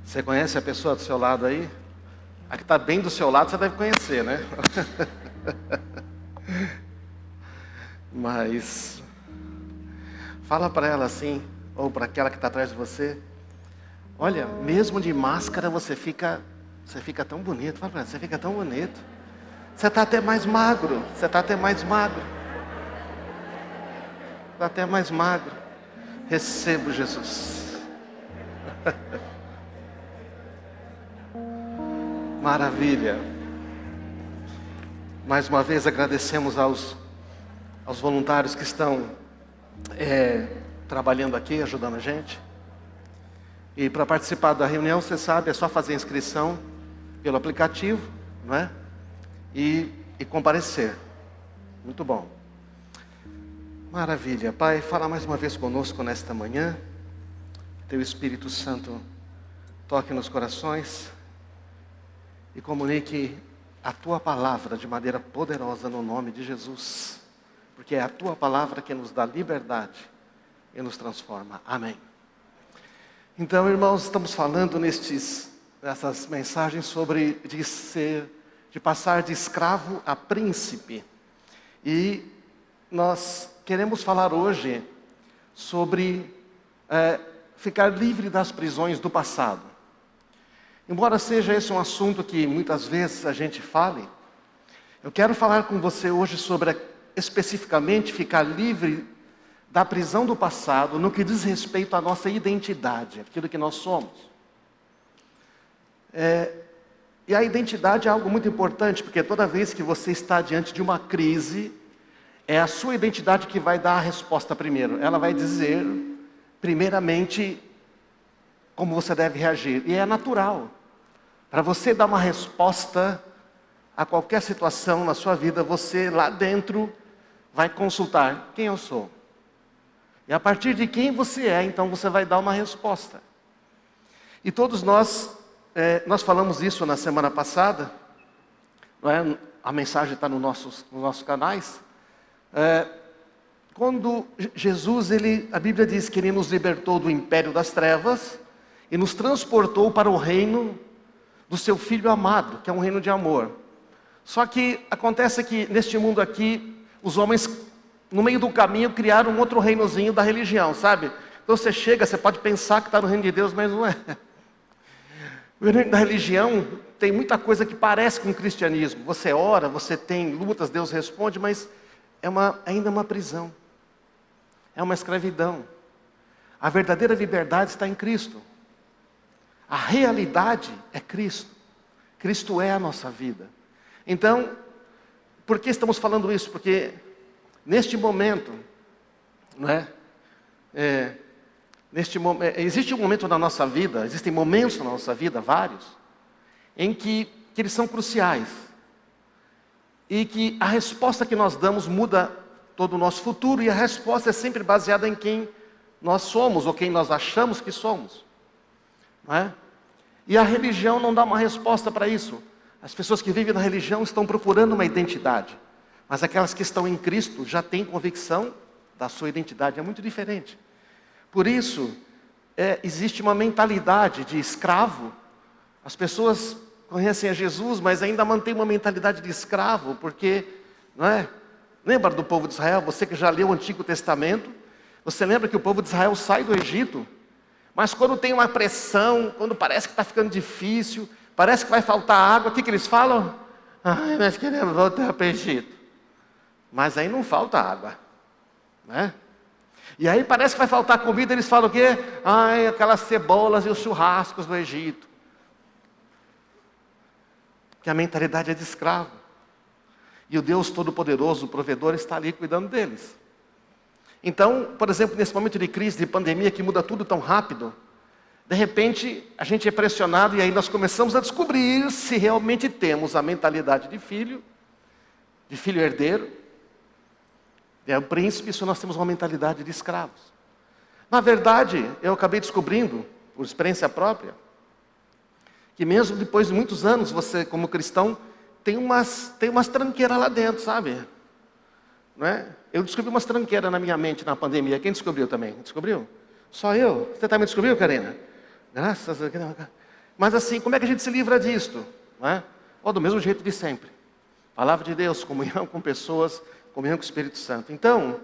Você conhece a pessoa do seu lado aí? A que está bem do seu lado você deve conhecer, né? Mas fala para ela assim, ou para aquela que está atrás de você: olha, mesmo de máscara você fica tão bonito. Fala para ela: você fica tão bonito. Você está até mais magro. Você está até mais magro. Está até mais magro. Recebo Jesus. Maravilha. Mais uma vez agradecemos aos voluntários que estão trabalhando aqui, ajudando a gente. E para participar da reunião, você sabe, é só fazer a inscrição pelo aplicativo, não é? E comparecer. Muito bom. Maravilha. Pai, fala mais uma vez conosco nesta manhã. Teu Espírito Santo toque nos corações e comunique a Tua palavra de maneira poderosa no nome de Jesus. Porque é a Tua palavra que nos dá liberdade e nos transforma. Amém. Então, irmãos, estamos falando nessas mensagens sobre de passar de escravo a príncipe. E nós queremos falar hoje sobre ficar livre das prisões do passado. Embora seja esse um assunto que muitas vezes a gente fale, eu quero falar com você hoje sobre especificamente ficar livre da prisão do passado no que diz respeito à nossa identidade, aquilo que nós somos. E a identidade é algo muito importante, porque toda vez que você está diante de uma crise, é a sua identidade que vai dar a resposta primeiro. Ela vai dizer, primeiramente, como você deve reagir. E é natural. Para você dar uma resposta a qualquer situação na sua vida, você lá dentro vai consultar quem eu sou. E a partir de quem você é, então você vai dar uma resposta. E todos nós falamos isso na semana passada, não é? A mensagem está nos nossos canais. Quando Jesus, a Bíblia diz que Ele nos libertou do império das trevas e nos transportou para o reino do seu Filho amado, que é um reino de amor. Só que acontece que neste mundo aqui, os homens, no meio do caminho, criaram um outro reinozinho da religião, sabe? Então você chega, você pode pensar que está no reino de Deus, mas não é. O reino da religião tem muita coisa que parece com o cristianismo. Você ora, você tem lutas, Deus responde, mas ainda é uma prisão. É uma escravidão. A verdadeira liberdade está em Cristo. A realidade é Cristo. Cristo é a nossa vida. Então, por que estamos falando isso? Porque neste momento, não é? Existe um momento na nossa vida, existem momentos na nossa vida, vários, em que eles são cruciais. E que a resposta que nós damos muda todo o nosso futuro, e a resposta é sempre baseada em quem nós somos, ou quem nós achamos que somos. Não é? E a religião não dá uma resposta para isso. As pessoas que vivem na religião estão procurando uma identidade. Mas aquelas que estão em Cristo já têm convicção da sua identidade. É muito diferente. Por isso, existe uma mentalidade de escravo. As pessoas conhecem a Jesus, mas ainda mantêm uma mentalidade de escravo, porque, não é? Lembra do povo de Israel? Você que já leu o Antigo Testamento, você lembra que o povo de Israel sai do Egito, mas quando tem uma pressão, quando parece que está ficando difícil, parece que vai faltar água, o que eles falam? Ai, nós queremos voltar para o Egito. Mas aí não falta água, né? E aí parece que vai faltar comida, eles falam o quê? Ai, aquelas cebolas e os churrascos do Egito. Porque a mentalidade é de escravo. E o Deus Todo-Poderoso, o provedor, está ali cuidando deles. Então, por exemplo, nesse momento de crise, de pandemia, que muda tudo tão rápido, de repente a gente é pressionado e aí nós começamos a descobrir se realmente temos a mentalidade de filho herdeiro, o príncipe, se nós temos uma mentalidade de escravos. Na verdade, eu acabei descobrindo, por experiência própria, que mesmo depois de muitos anos, você como cristão, tem umas tranqueiras lá dentro, sabe? Não é? Eu descobri umas tranqueiras na minha mente na pandemia. Quem descobriu também? Descobriu? Só eu? Você também descobriu, Karina? Graças a Deus. Mas assim, como é que a gente se livra disto? Não é? Ou do mesmo jeito de sempre. Palavra de Deus, comunhão com pessoas, comunhão com o Espírito Santo. Então,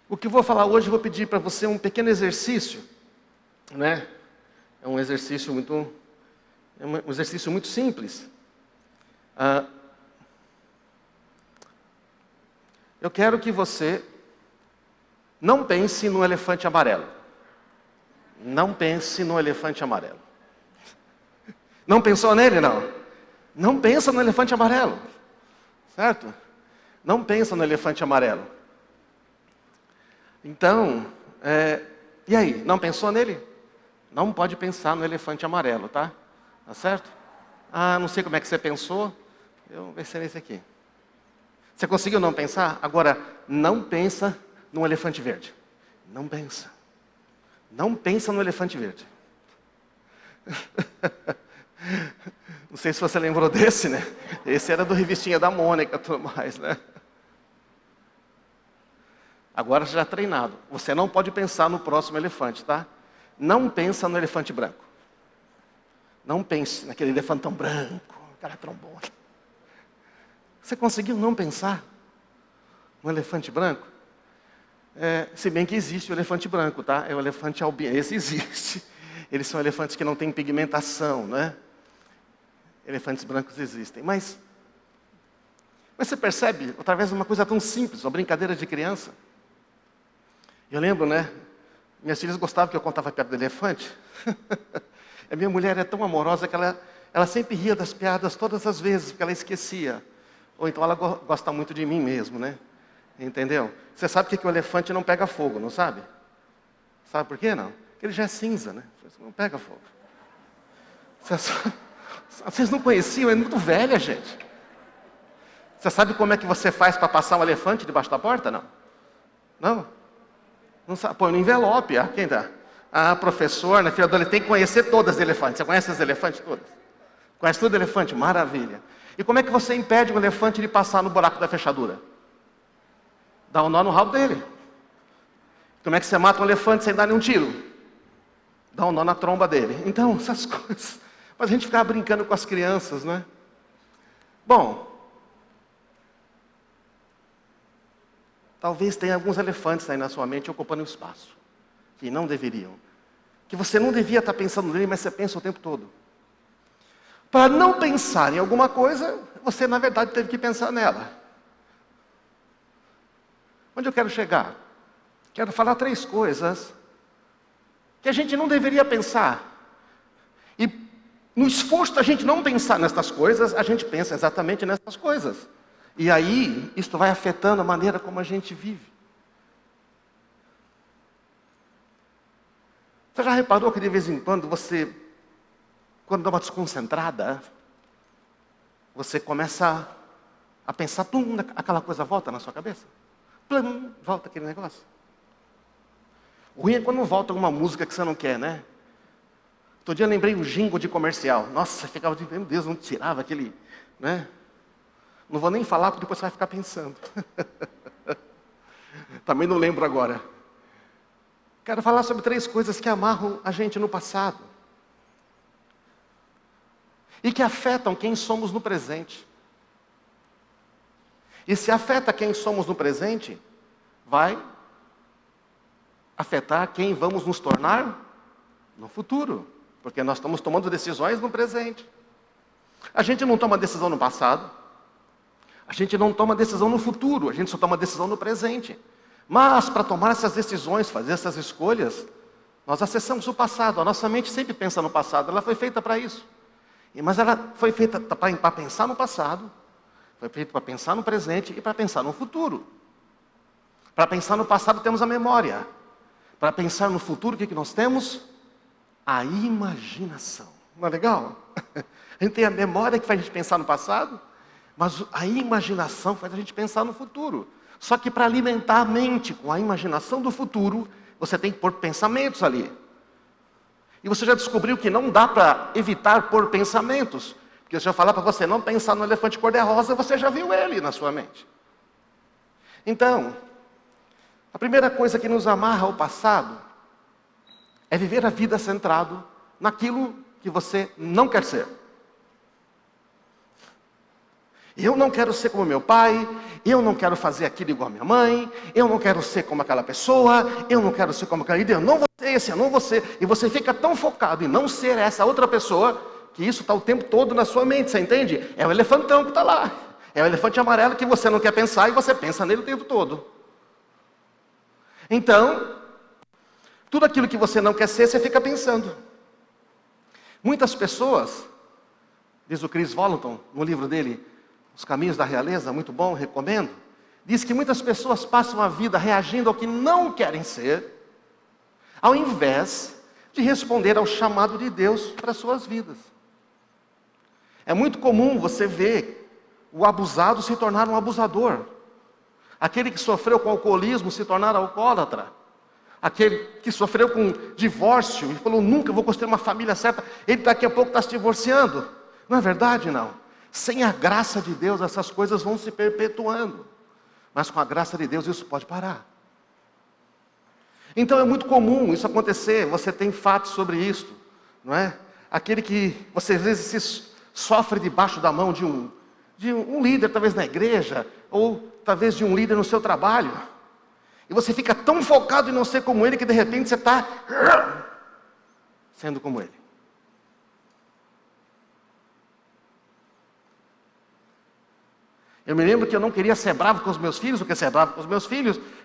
o que eu vou falar hoje, eu vou pedir para você um pequeno exercício, né? É um exercício muito simples. Eu quero que você não pense no elefante amarelo. Não pense no elefante amarelo. Não pensou nele, não? Não pensa no elefante amarelo. Certo? Não pensa no elefante amarelo. Então, e aí? Não pensou nele? Não pode pensar no elefante amarelo, tá? Tá certo? Não sei como é que você pensou. Vai ser nesse aqui. Você conseguiu não pensar? Agora, não pensa no elefante verde. Não pensa. Não pensa no elefante verde. Não sei se você lembrou desse, né? Esse era do Revistinha da Mônica e tudo mais, né? Agora já treinado. Você não pode pensar no próximo elefante, tá? Não pensa no elefante branco. Não pense naquele elefantão branco, cara trombone. Você conseguiu não pensar no elefante branco? Se bem que existe o elefante branco, tá? É o elefante albino. Esse existe. Eles são elefantes que não têm pigmentação, né? Elefantes brancos existem. Mas você percebe, através de uma coisa tão simples, uma brincadeira de criança. Eu lembro, né? Minhas filhas gostavam que eu contava piada do elefante. A minha mulher é tão amorosa que ela sempre ria das piadas todas as vezes, porque ela esquecia. Ou então ela gosta muito de mim mesmo, né? Entendeu? Você sabe que o elefante não pega fogo, não sabe? Sabe por quê, não? Porque ele já é cinza, né? Não pega fogo. Vocês não conheciam? É muito velha, gente. Você sabe como é que você faz para passar um elefante debaixo da porta? Não? Não? Não sabe? Põe no envelope. Quem dá? Professor, né, filha, ele tem que conhecer todas as elefantes. Você conhece as elefantes todas? Conhece tudo elefante? Maravilha. E como é que você impede um elefante de passar no buraco da fechadura? Dá um nó no rabo dele. Como é que você mata um elefante sem dar nenhum tiro? Dá um nó na tromba dele. Então, essas coisas. Mas a gente ficava brincando com as crianças, né? Bom, talvez tenha alguns elefantes aí na sua mente ocupando espaço, que não deveriam. Que você não devia estar pensando nele, mas você pensa o tempo todo. Para não pensar em alguma coisa, você na verdade teve que pensar nela. Onde eu quero chegar? Quero falar 3 coisas que a gente não deveria pensar. E no esforço da gente não pensar nessas coisas, a gente pensa exatamente nessas coisas. E aí, isso vai afetando a maneira como a gente vive. Você já reparou que de vez em quando quando dá uma desconcentrada, você começa a pensar, plum, aquela coisa volta na sua cabeça? Plum, volta aquele negócio. O ruim é quando volta alguma música que você não quer, né? Outro dia eu lembrei um jingle de comercial. Nossa, ficava de, meu Deus, não tirava aquele, né? Não vou nem falar, porque depois você vai ficar pensando. Também não lembro agora. Quero falar sobre 3 coisas que amarram a gente no passado. E que afetam quem somos no presente. E se afeta quem somos no presente, vai afetar quem vamos nos tornar no futuro. Porque nós estamos tomando decisões no presente. A gente não toma decisão no passado. A gente não toma decisão no futuro. A gente só toma decisão no presente. Mas para tomar essas decisões, fazer essas escolhas, nós acessamos o passado. A nossa mente sempre pensa no passado. Ela foi feita para isso. Mas ela foi feita para pensar no passado, foi feita para pensar no presente e para pensar no futuro. Para pensar no passado temos a memória. Para pensar no futuro, o que nós temos? A imaginação. Não é legal? A gente tem a memória que faz a gente pensar no passado, mas a imaginação faz a gente pensar no futuro. Só que para alimentar a mente com a imaginação do futuro, você tem que pôr pensamentos ali. E você já descobriu que não dá para evitar pôr pensamentos. Porque se eu falar para você não pensar no elefante cor-de-rosa, você já viu ele na sua mente. Então, a primeira coisa que nos amarra ao passado é viver a vida centrado naquilo que você não quer ser. Eu não quero ser como meu pai, eu não quero fazer aquilo igual a minha mãe, eu não quero ser como aquela pessoa, eu não quero ser como aquela líder, eu não vou ser esse, eu não vou ser. E você fica tão focado em não ser essa outra pessoa, que isso está o tempo todo na sua mente, você entende? É o elefantão que está lá. É o elefante amarelo que você não quer pensar e você pensa nele o tempo todo. Então, tudo aquilo que você não quer ser, você fica pensando. Muitas pessoas, diz o Chris Vallotton, no livro dele, Os Caminhos da Realeza, muito bom, recomendo. Diz que muitas pessoas passam a vida reagindo ao que não querem ser, ao invés de responder ao chamado de Deus para as suas vidas. É muito comum você ver o abusado se tornar um abusador. Aquele que sofreu com alcoolismo se tornar alcoólatra. Aquele que sofreu com divórcio e falou, nunca vou construir uma família certa, ele daqui a pouco está se divorciando. Não é verdade, não? Sem a graça de Deus, essas coisas vão se perpetuando. Mas com a graça de Deus, isso pode parar. Então é muito comum isso acontecer, você tem fatos sobre isso, não é? Aquele que você às vezes sofre debaixo da mão de um líder, talvez na igreja, ou talvez de um líder no seu trabalho. E você fica tão focado em não ser como ele, que de repente você está sendo como ele. Eu me lembro que eu não queria ser bravo com os meus filhos,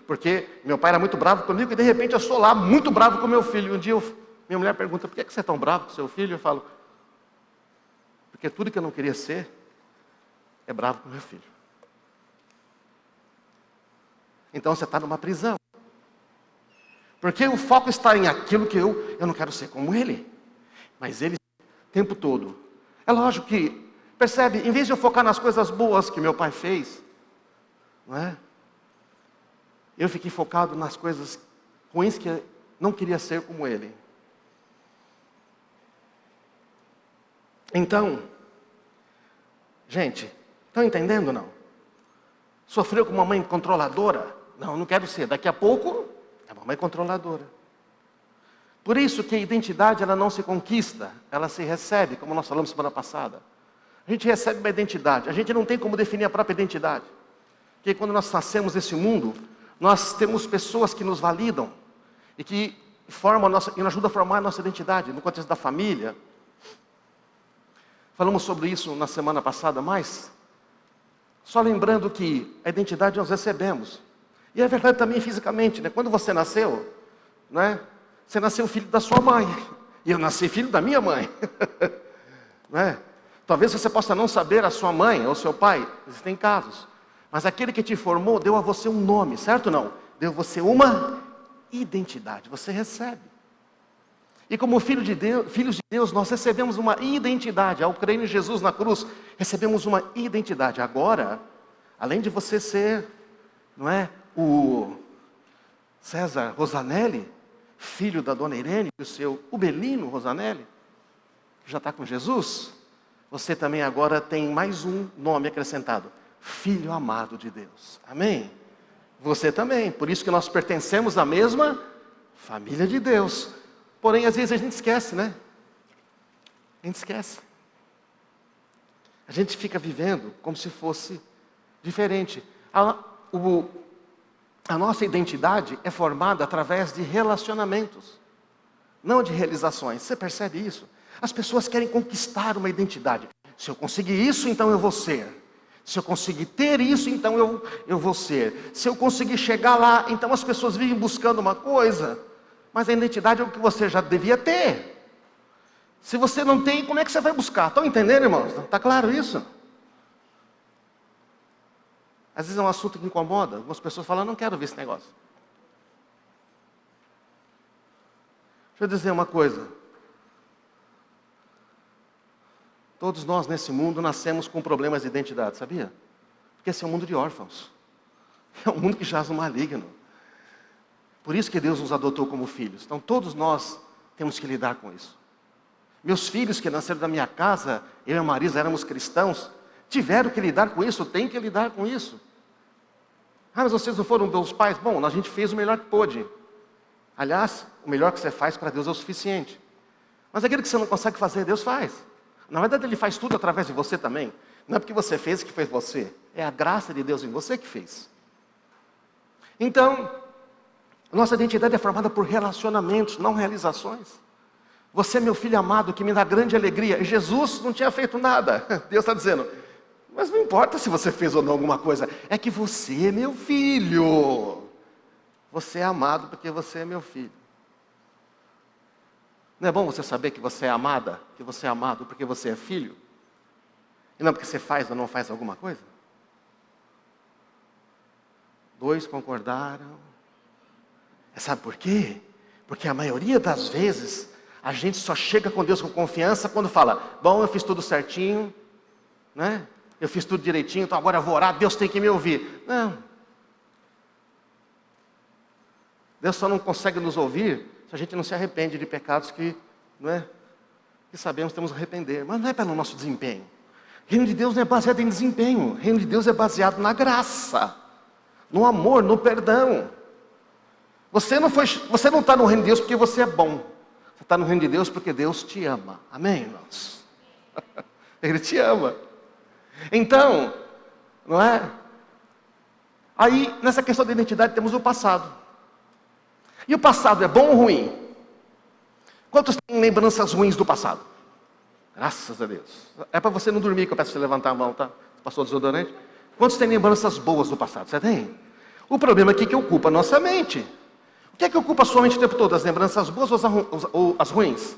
porque meu pai era muito bravo comigo, e de repente eu sou lá muito bravo com meu filho. Um dia minha mulher pergunta, por que você é tão bravo com seu filho? Eu falo, porque tudo que eu não queria ser, é bravo com meu filho. Então você está numa prisão. Porque o foco está em aquilo que eu não quero ser como ele. Mas ele, o tempo todo. É lógico que, percebe, em vez de eu focar nas coisas boas que meu pai fez, não é? Eu fiquei focado nas coisas ruins que eu não queria ser como ele. Então, gente, estão entendendo não? Sofreu com uma mãe controladora? Não quero ser. Daqui a pouco, é uma mãe controladora. Por isso que a identidade, ela não se conquista, ela se recebe, como nós falamos semana passada. A gente recebe uma identidade, a gente não tem como definir a própria identidade. Porque quando nós nascemos nesse mundo, nós temos pessoas que nos validam, e que nos ajudam a formar a nossa identidade, no contexto da família. Falamos sobre isso na semana passada, mas só lembrando que a identidade nós recebemos. E é verdade também fisicamente, né? Quando você nasceu, né? Você nasceu filho da sua mãe. E eu nasci filho da minha mãe. Né? Talvez você possa não saber a sua mãe ou seu pai. Existem casos. Mas aquele que te formou deu a você um nome, certo ou não? Deu a você uma identidade. Você recebe. E como filhos de Deus, nós recebemos uma identidade. Ao crer em Jesus na cruz, recebemos uma identidade. Agora, além de você ser, não é, o César Rosanelli, filho da dona Irene, e o seu Ubelino Rosanelli, que já está com Jesus, você também agora tem mais um nome acrescentado. Filho amado de Deus. Amém? Você também. Por isso que nós pertencemos à mesma família de Deus. Porém, às vezes a gente esquece, né? A gente esquece. A gente fica vivendo como se fosse diferente. A nossa identidade é formada através de relacionamentos, não de realizações. Você percebe isso? As pessoas querem conquistar uma identidade. Se eu conseguir isso, então eu vou ser. Se eu conseguir ter isso, então eu vou ser. Se eu conseguir chegar lá, então as pessoas vivem buscando uma coisa, mas a identidade é o que você já devia ter. Se você não tem, como é que você vai buscar? Estão entendendo, irmãos? Está claro isso? Às vezes é um assunto que incomoda. Algumas pessoas falam, não quero ver esse negócio. Deixa eu dizer uma coisa. Todos nós nesse mundo nascemos com problemas de identidade, sabia? Porque esse é um mundo de órfãos. É um mundo que jaz no maligno. Por isso que Deus nos adotou como filhos. Então todos nós temos que lidar com isso. Meus filhos que nasceram da minha casa, eu e a Marisa éramos cristãos, tiveram que lidar com isso, têm que lidar com isso. Ah, mas vocês não foram bons pais? Bom, a gente fez o melhor que pôde. Aliás, o melhor que você faz para Deus é o suficiente. Mas aquilo que você não consegue fazer, Deus faz. Na verdade, Ele faz tudo através de você também. Não é porque você fez que fez você. É a graça de Deus em você que fez. Então, nossa identidade é formada por relacionamentos, não realizações. Você é meu filho amado, que me dá grande alegria. E Jesus não tinha feito nada. Deus está dizendo, mas não importa se você fez ou não alguma coisa. É que você é meu filho. Você é amado porque você é meu filho. Não é bom você saber que você é amada? Que você é amado porque você é filho? E não porque você faz ou não faz alguma coisa? 2 concordaram. Sabe por quê? Porque a maioria das vezes, a gente só chega com Deus com confiança quando fala, bom, eu fiz tudo certinho, né? Eu fiz tudo direitinho, então agora eu vou orar, Deus tem que me ouvir. Não. Deus só não consegue nos ouvir se a gente não se arrepende de pecados que, não é, que sabemos que temos que arrepender. Mas não é pelo nosso desempenho. O reino de Deus não é baseado em desempenho. O reino de Deus é baseado na graça, no amor, no perdão. Você não está no reino de Deus porque você é bom. Você está no reino de Deus porque Deus te ama. Amém, irmãos? Ele te ama. Então, não é? Aí, nessa questão da identidade, temos o passado. E o passado é bom ou ruim? Quantos têm lembranças ruins do passado? Graças a Deus. É para você não dormir que eu peço para você levantar a mão, tá? Passou o desodorante. Quantos têm lembranças boas do passado? Você tem? O problema aqui é que ocupa a nossa mente. O que é que ocupa a sua mente o tempo todo? As lembranças boas ou as ruins?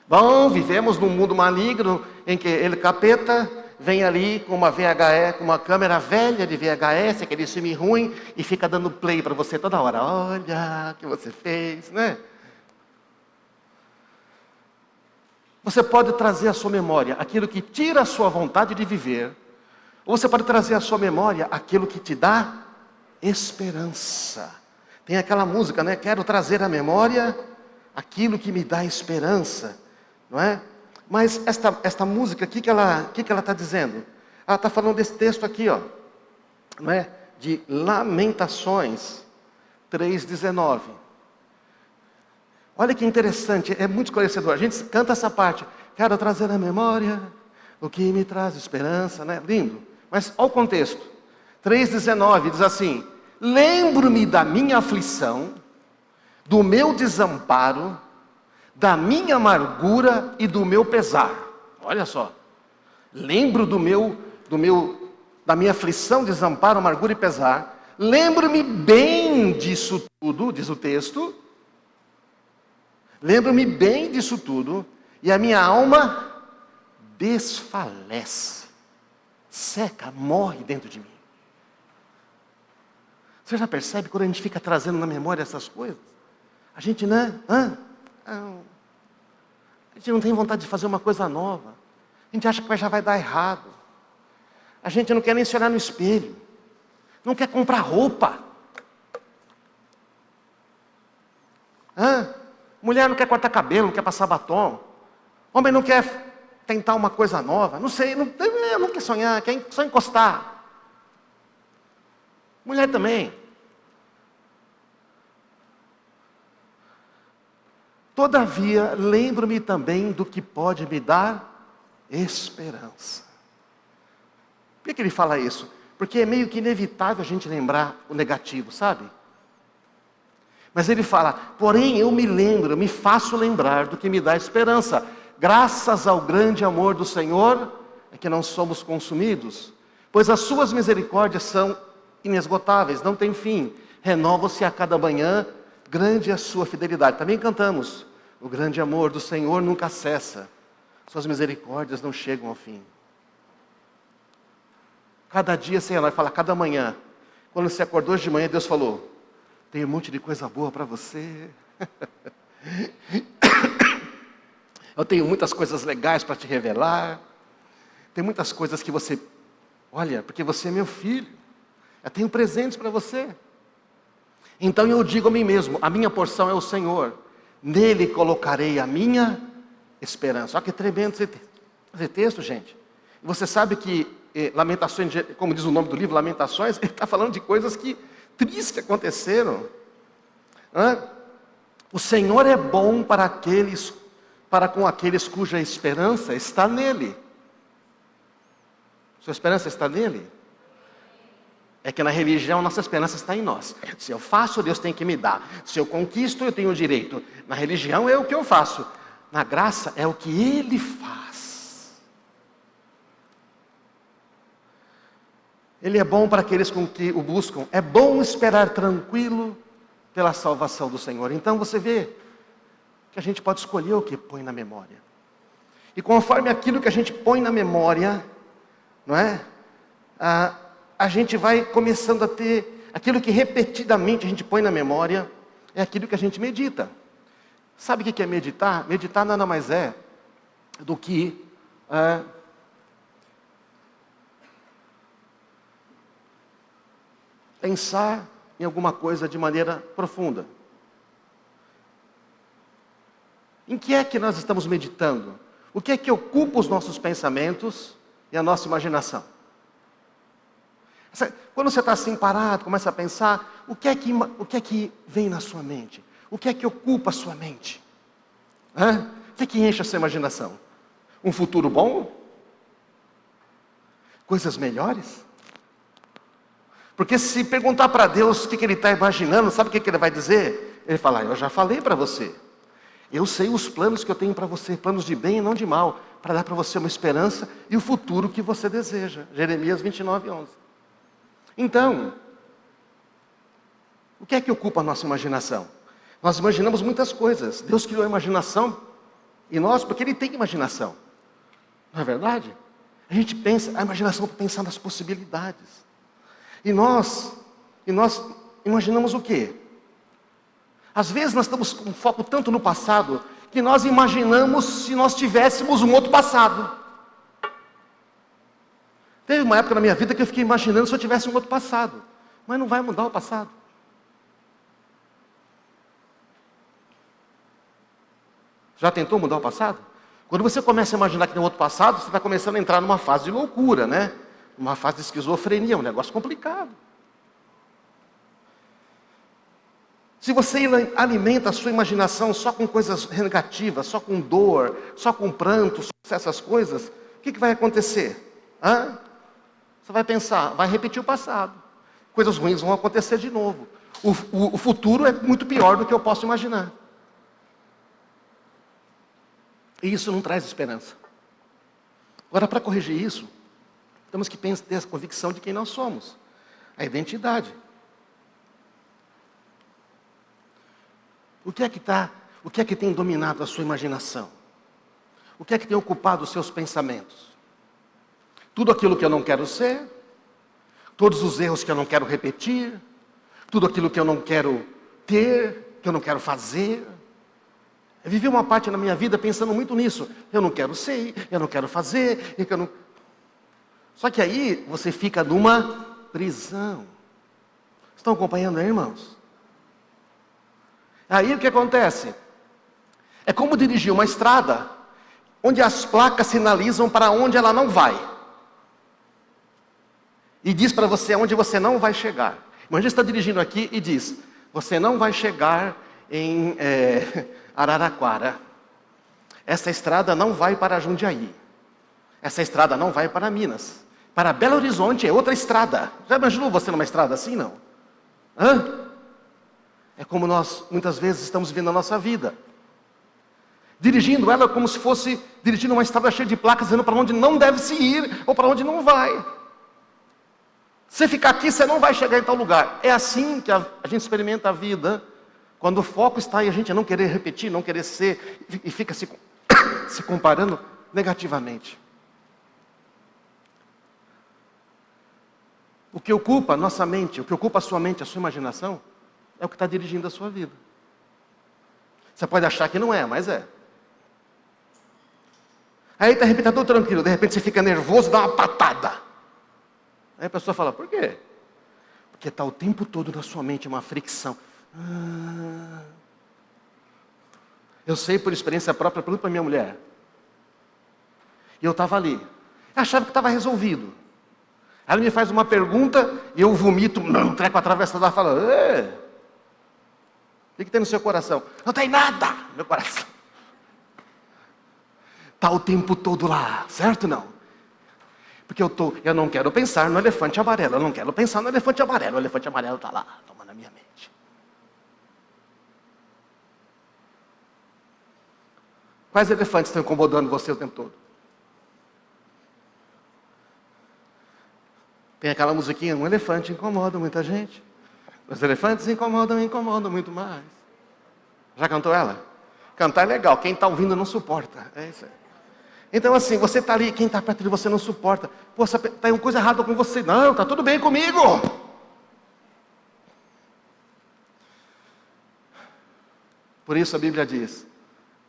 Bom, vivemos num mundo maligno em que ele capeta vem ali com uma VHS, com uma câmera velha de VHS, aquele filme ruim, e fica dando play para você toda hora. Olha o que você fez, né? Você pode trazer à sua memória aquilo que tira a sua vontade de viver, ou você pode trazer à sua memória aquilo que te dá esperança. Tem aquela música, né? Quero trazer à memória aquilo que me dá esperança, não é? Mas esta música, o que ela está dizendo? Ela está falando desse texto aqui, ó, não é? De Lamentações 3,19. Olha que interessante, é muito esclarecedor. A gente canta essa parte. Quero trazer à memória o que me traz esperança, né? Lindo. Mas olha o contexto. 3,19 diz assim: lembro-me da minha aflição, do meu desamparo, da minha amargura e do meu pesar. Olha só. Lembro da minha aflição, desamparo, amargura e pesar. Lembro-me bem disso tudo, diz o texto. Lembro-me bem disso tudo. E a minha alma desfalece, seca, morre dentro de mim. Você já percebe quando a gente fica trazendo na memória essas coisas? A gente, né? A gente não tem vontade de fazer uma coisa nova. A gente acha que já vai dar errado. A gente não quer nem se olhar no espelho. Não quer comprar roupa. Mulher não quer cortar cabelo, não quer passar batom. Homem não quer tentar uma coisa nova. Não sei, não quer sonhar, quer só encostar. Mulher também. Todavia, lembro-me também do que pode me dar esperança. Por que ele fala isso? Porque é meio que inevitável a gente lembrar o negativo, sabe? Mas ele fala, porém eu me faço lembrar do que me dá esperança. Graças ao grande amor do Senhor, é que não somos consumidos, pois as suas misericórdias são inesgotáveis, não tem fim. Renovam-se a cada manhã, grande é a sua fidelidade. Também cantamos, o grande amor do Senhor nunca cessa, suas misericórdias não chegam ao fim. Cada dia, Senhor, vai falar, cada manhã. Quando você acordou hoje de manhã, Deus falou, tem um monte de coisa boa para você. Eu tenho muitas coisas legais para te revelar. Tem muitas coisas que você... Olha, porque você é meu filho. Eu tenho presentes para você. Então eu digo a mim mesmo, a minha porção é o Senhor. Nele colocarei a minha esperança. Olha que tremendo esse texto, gente. Você sabe que Lamentações, como diz o nome do livro, Lamentações, ele está falando de coisas tristes que aconteceram. O Senhor é bom para aqueles para com aqueles cuja esperança está nele. Sua esperança está nele? É que na religião nossa esperança está em nós. Se eu faço, Deus tem que me dar. Se eu conquisto, eu tenho o direito. Na religião é o que eu faço. Na graça é o que Ele faz. Ele é bom para aqueles com que o buscam. É bom esperar tranquilo pela salvação do Senhor. Então você vê que a gente pode escolher o que põe na memória. E conforme aquilo que a gente põe na memória, não é? A gente vai começando a ter aquilo que repetidamente a gente põe na memória, é aquilo que a gente medita. Sabe o que é meditar? Meditar nada mais é do que pensar em alguma coisa de maneira profunda. Em que é que nós estamos meditando? O que é que ocupa os nossos pensamentos e a nossa imaginação? Quando você está assim parado, começa a pensar, o que é que vem na sua mente? O que é que ocupa a sua mente? O que é que enche a sua imaginação? Um futuro bom? Coisas melhores? Porque se perguntar para Deus o que Ele está imaginando, sabe o que Ele vai dizer? Ele fala, eu já falei para você. Eu sei os planos que eu tenho para você, planos de bem e não de mal, para dar para você uma esperança e o futuro que você deseja. Jeremias 29:11. Então, o que é que ocupa a nossa imaginação? Nós imaginamos muitas coisas. Deus criou a imaginação e nós, porque Ele tem imaginação. Não é verdade? A gente pensa, a imaginação para pensar nas possibilidades. E nós imaginamos o quê? Às vezes nós estamos com foco tanto no passado, que nós imaginamos se nós tivéssemos um outro passado. Teve uma época na minha vida que eu fiquei imaginando se eu tivesse um outro passado. Mas não vai mudar o passado. Já tentou mudar o passado? Quando você começa a imaginar que tem outro passado, você está começando a entrar numa fase de loucura, né? Uma fase de esquizofrenia, um negócio complicado. Se você alimenta a sua imaginação só com coisas negativas, só com dor, só com pranto, só com essas coisas, o que vai acontecer? Você vai pensar, vai repetir o passado. Coisas ruins vão acontecer de novo. O futuro é muito pior do que eu posso imaginar. E isso não traz esperança. Agora, para corrigir isso, temos que ter a convicção de quem nós somos. A identidade. O que é que tem dominado a sua imaginação? O que é que tem ocupado os seus pensamentos? Tudo aquilo que eu não quero ser, todos os erros que eu não quero repetir, tudo aquilo que eu não quero ter, que eu não quero fazer. Eu vivi uma parte na minha vida pensando muito nisso. Eu não quero ser, eu não quero fazer, eu não... Só que aí você fica numa prisão. Estão acompanhando aí, irmãos? Aí o que acontece? É como dirigir uma estrada onde as placas sinalizam para onde ela não vai. E diz para você onde você não vai chegar. Imagina você está dirigindo aqui e diz, você não vai chegar em Araraquara. Essa estrada não vai para Jundiaí. Essa estrada não vai para Minas. Para Belo Horizonte é outra estrada. Já imaginou você numa estrada assim, não? É como nós, muitas vezes, estamos vivendo a nossa vida. Dirigindo ela como se fosse dirigindo uma estrada cheia de placas, dizendo para onde não deve se ir, ou para onde não vai. Se ficar aqui, você não vai chegar em tal lugar. É assim que a gente experimenta a vida, quando o foco está em a gente não querer repetir, não querer ser, e fica se comparando negativamente. O que ocupa a nossa mente, o que ocupa a sua mente, a sua imaginação, é o que está dirigindo a sua vida. Você pode achar que não é, mas é. Aí está repetindo tudo tranquilo, de repente você fica nervoso, dá uma patada. Aí a pessoa fala, por quê? Porque está o tempo todo na sua mente uma fricção. Eu sei por experiência própria, pergunto para minha mulher. E eu estava ali. Eu achava que estava resolvido. Ela me faz uma pergunta e eu vomito, um treco atravessado lá e falo, o que tem no seu coração? Não tem nada no meu coração. está o tempo todo lá, certo ou não? Porque eu não quero pensar no elefante amarelo, eu não quero pensar no elefante amarelo, o elefante amarelo está lá, toma na minha mente. Quais elefantes estão incomodando você o tempo todo? Tem aquela musiquinha, um elefante incomoda muita gente. Os elefantes incomodam muito mais. Já cantou ela? Cantar é legal, quem está ouvindo não suporta. É isso aí. Então assim, você está ali, quem está perto de você não suporta. Pô, tem uma coisa errada com você. Não, está tudo bem comigo. Por isso a Bíblia diz,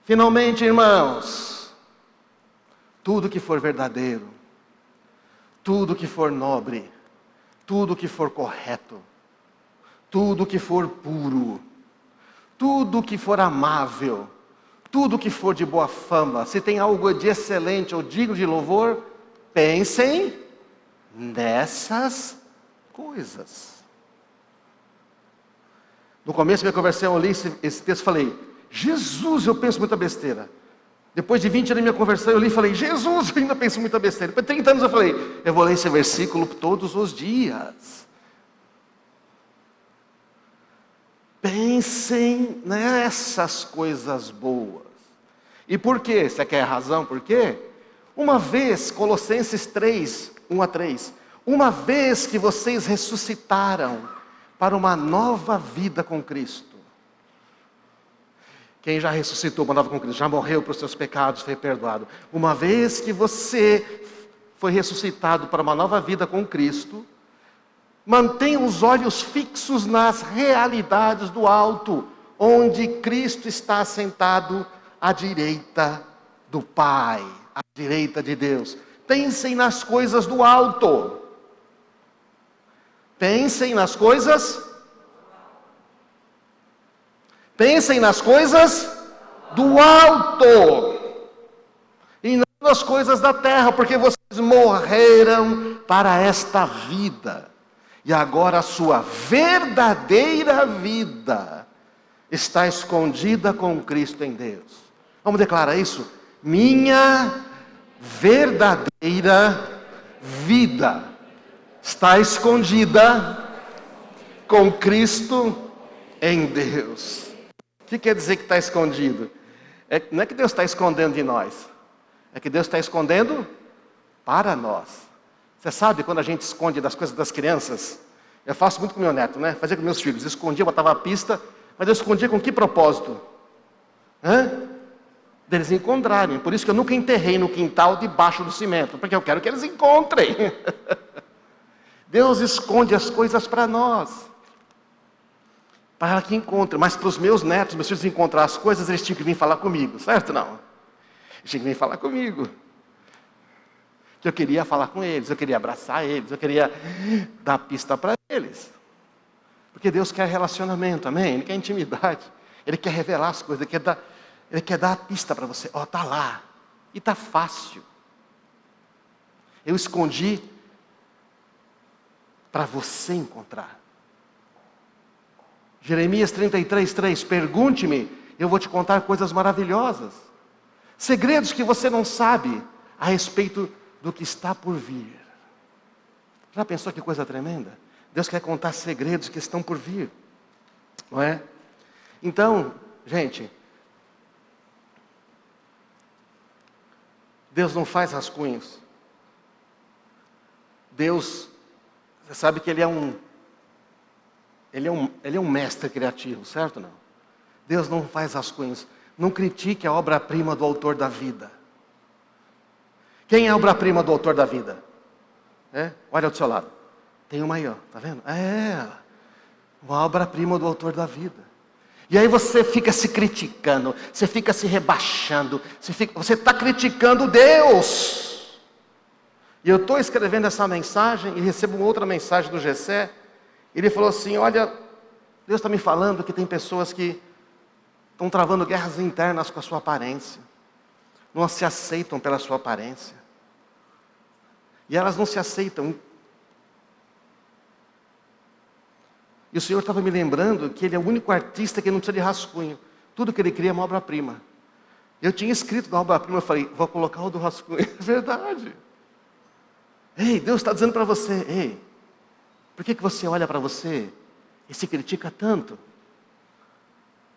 finalmente, irmãos, tudo que for verdadeiro, tudo que for nobre, tudo que for correto, tudo que for puro, tudo que for amável, tudo que for de boa fama, se tem algo de excelente ou digno de louvor, pensem nessas coisas. No começo da minha conversão, eu li esse texto e falei, Jesus, eu penso muita besteira. Depois de 20 anos da minha conversão, eu li e falei, Jesus, eu ainda penso muita besteira. Depois de 30 anos eu falei, eu vou ler esse versículo todos os dias. Pensem nessas coisas boas. E por quê? Você quer a razão por quê? Uma vez, Colossenses 3, 1-3, uma vez que vocês ressuscitaram para uma nova vida com Cristo. Quem já ressuscitou uma nova com Cristo, já morreu para os seus pecados, foi perdoado. Uma vez que você foi ressuscitado para uma nova vida com Cristo, mantenha os olhos fixos nas realidades do alto, onde Cristo está sentado à direita do Pai, à direita de Deus. Pensem nas coisas do alto. Pensem nas coisas. Pensem nas coisas do alto. E não nas coisas da terra, porque vocês morreram para esta vida. E agora a sua verdadeira vida está escondida com Cristo em Deus. Vamos declarar isso? Minha verdadeira vida está escondida com Cristo em Deus. O que quer dizer que está escondido? Não é que Deus está escondendo de nós. É que Deus está escondendo para nós. Você sabe quando a gente esconde das coisas das crianças? Eu faço muito com meu neto, né? Fazia com meus filhos. Escondia, botava a pista. Mas eu escondia com que propósito? Deles encontrarem. Por isso que eu nunca enterrei no quintal debaixo do cimento. Porque eu quero que eles encontrem. Deus esconde as coisas para nós. Para que encontrem. Mas para os meus netos, meus filhos encontrar as coisas, eles tinham que vir falar comigo. Certo ou não? Eles tinham que vir falar comigo. Que eu queria falar com eles, eu queria abraçar eles, eu queria dar pista para eles. Porque Deus quer relacionamento, amém? Ele quer intimidade. Ele quer revelar as coisas, Ele quer dar a pista para você. Ó, está lá. E está fácil. Eu escondi para você encontrar. Jeremias 33:3, pergunte-me, eu vou te contar coisas maravilhosas. Segredos que você não sabe a respeito do que está por vir. Já pensou que coisa tremenda? Deus quer contar segredos que estão por vir. Não é? Então, gente, Deus não faz rascunhos. Deus, você sabe que Ele é um mestre criativo, certo ou não? Deus não faz rascunhos. Não critique a obra-prima do autor da vida. Quem é a obra-prima do autor da vida? Olha ao seu lado. Tem uma aí, ó, tá vendo? Uma obra-prima do autor da vida. E aí você fica se criticando, você fica se rebaixando, você está criticando Deus. E eu estou escrevendo essa mensagem e recebo uma outra mensagem do Gessé. Ele falou assim, olha, Deus está me falando que tem pessoas que estão travando guerras internas com a sua aparência. Não se aceitam pela sua aparência. E elas não se aceitam. E o Senhor estava me lembrando que Ele é o único artista que não precisa de rascunho. Tudo que Ele cria é uma obra-prima. Eu tinha escrito na obra-prima, eu falei, vou colocar o do rascunho. É verdade. Ei, Deus está dizendo para você, ei, por que você olha para você e se critica tanto?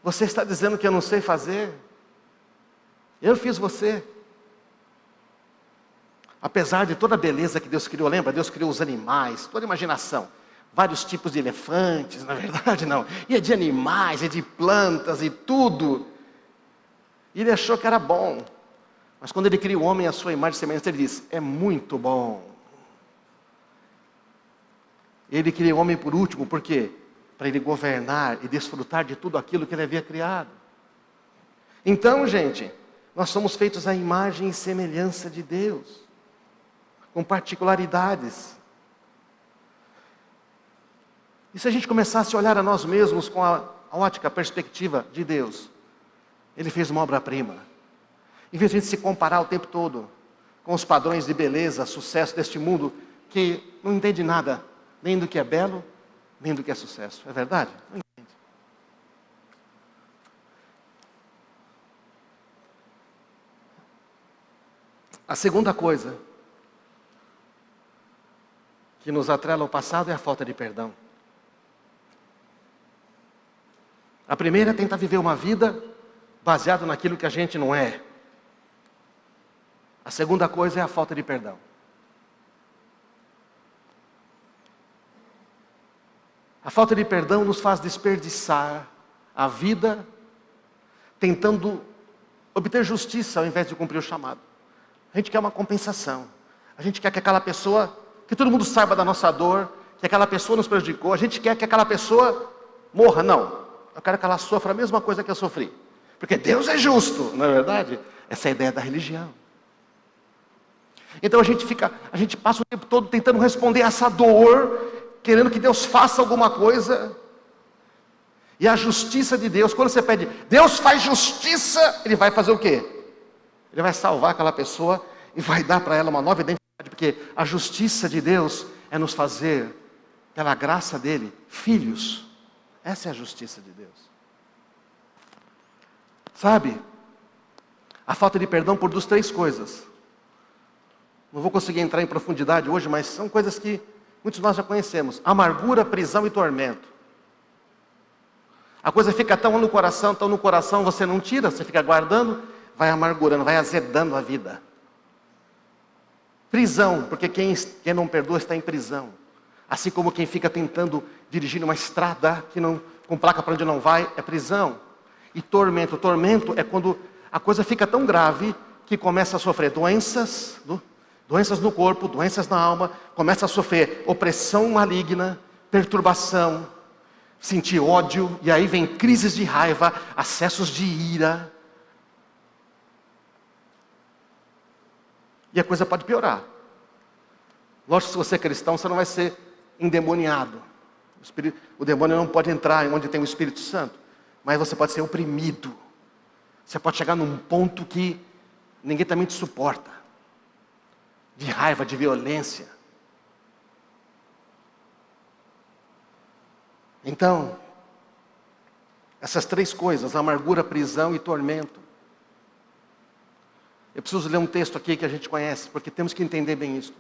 Você está dizendo que eu não sei fazer? Eu fiz você. Apesar de toda a beleza que Deus criou, lembra? Deus criou os animais, toda a imaginação. Vários tipos de elefantes, na verdade não. E é de animais, é de plantas e tudo. E Ele achou que era bom. Mas quando Ele cria o homem à sua imagem e semelhança, Ele diz, é muito bom. Ele cria o homem por último, por quê? Para ele governar e desfrutar de tudo aquilo que Ele havia criado. Então, gente, nós somos feitos à imagem e semelhança de Deus, com particularidades. E se a gente começasse a olhar a nós mesmos com a ótica, a perspectiva de Deus, Ele fez uma obra-prima. Em vez de a gente se comparar o tempo todo com os padrões de beleza, sucesso deste mundo, que não entende nada, nem do que é belo, nem do que é sucesso. É verdade? Não entende. A segunda coisa que nos atrela ao passado é a falta de perdão. A primeira é tentar viver uma vida baseada naquilo que a gente não é. A segunda coisa é a falta de perdão. A falta de perdão nos faz desperdiçar a vida tentando obter justiça ao invés de cumprir o chamado. A gente quer uma compensação. A gente quer que aquela pessoa, que todo mundo saiba da nossa dor, que aquela pessoa nos prejudicou. A gente quer que aquela pessoa morra. Não. Eu quero que ela sofra a mesma coisa que eu sofri. Porque Deus é justo, não é verdade? Essa é a ideia da religião. Então a gente passa o tempo todo tentando responder a essa dor, querendo que Deus faça alguma coisa. E a justiça de Deus, quando você pede, Deus faz justiça, Ele vai fazer o quê? Ele vai salvar aquela pessoa e vai dar para ela uma nova identidade, porque a justiça de Deus é nos fazer, pela graça dEle, filhos. Essa é a justiça de Deus. Sabe? A falta de perdão produz três coisas. Não vou conseguir entrar em profundidade hoje, mas são coisas que muitos de nós já conhecemos. Amargura, prisão e tormento. A coisa fica tão no coração, você não tira, você fica guardando, vai amargurando, vai azedando a vida. Prisão, porque quem não perdoa está em prisão. Assim como quem fica tentando dirigir numa estrada que não, com placa para onde não vai, é prisão. E tormento. Tormento é quando a coisa fica tão grave que começa a sofrer doenças no corpo, doenças na alma, começa a sofrer opressão maligna, perturbação, sentir ódio, e aí vem crises de raiva, acessos de ira. E a coisa pode piorar. Lógico que se você é cristão, você não vai ser endemoniado. O demônio não pode entrar onde tem o Espírito Santo, mas você pode ser oprimido. Você pode chegar num ponto que ninguém também te suporta. De raiva, de violência. Então, essas três coisas, amargura, prisão e tormento. Eu preciso ler um texto aqui que a gente conhece, porque temos que entender bem isso.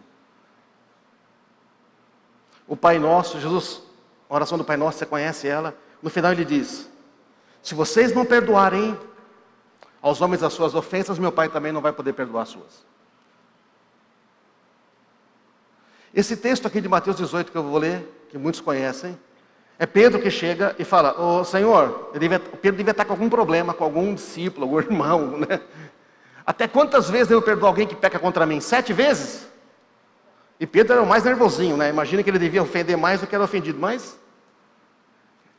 O Pai Nosso, Jesus, a oração do Pai Nosso, você conhece ela? No final ele diz, se vocês não perdoarem aos homens as suas ofensas, meu Pai também não vai poder perdoar as suas. Esse texto aqui de Mateus 18 que eu vou ler, que muitos conhecem, é Pedro que chega e fala, ô Senhor, Pedro devia estar com algum problema, com algum discípulo, algum irmão, né? Até quantas vezes eu perdoo alguém que peca contra mim? 7 vezes? E Pedro era o mais nervosinho, né? Imagina que ele devia ofender mais do que era ofendido, mas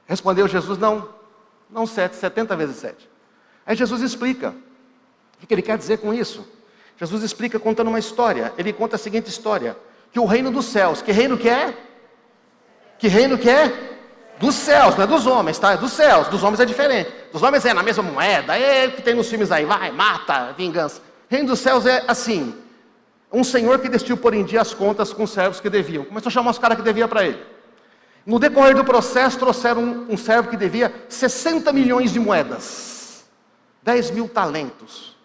respondeu Jesus, não 7, 70 vezes 7. Aí Jesus explica, o que ele quer dizer com isso? Jesus explica contando uma história, ele conta a seguinte história, que o reino dos céus, que reino que é? Que reino que é? Dos céus, não é dos homens, tá? É dos céus, dos homens é diferente. Dos homens é na mesma moeda, é que tem nos filmes aí, vai, mata, vingança. Reino dos céus é assim, um senhor que decidiu pôr em dia as contas com os servos que deviam. Começou a chamar os caras que deviam para ele. No decorrer do processo, trouxeram um servo que devia 60 milhões de moedas. 10 mil talentos.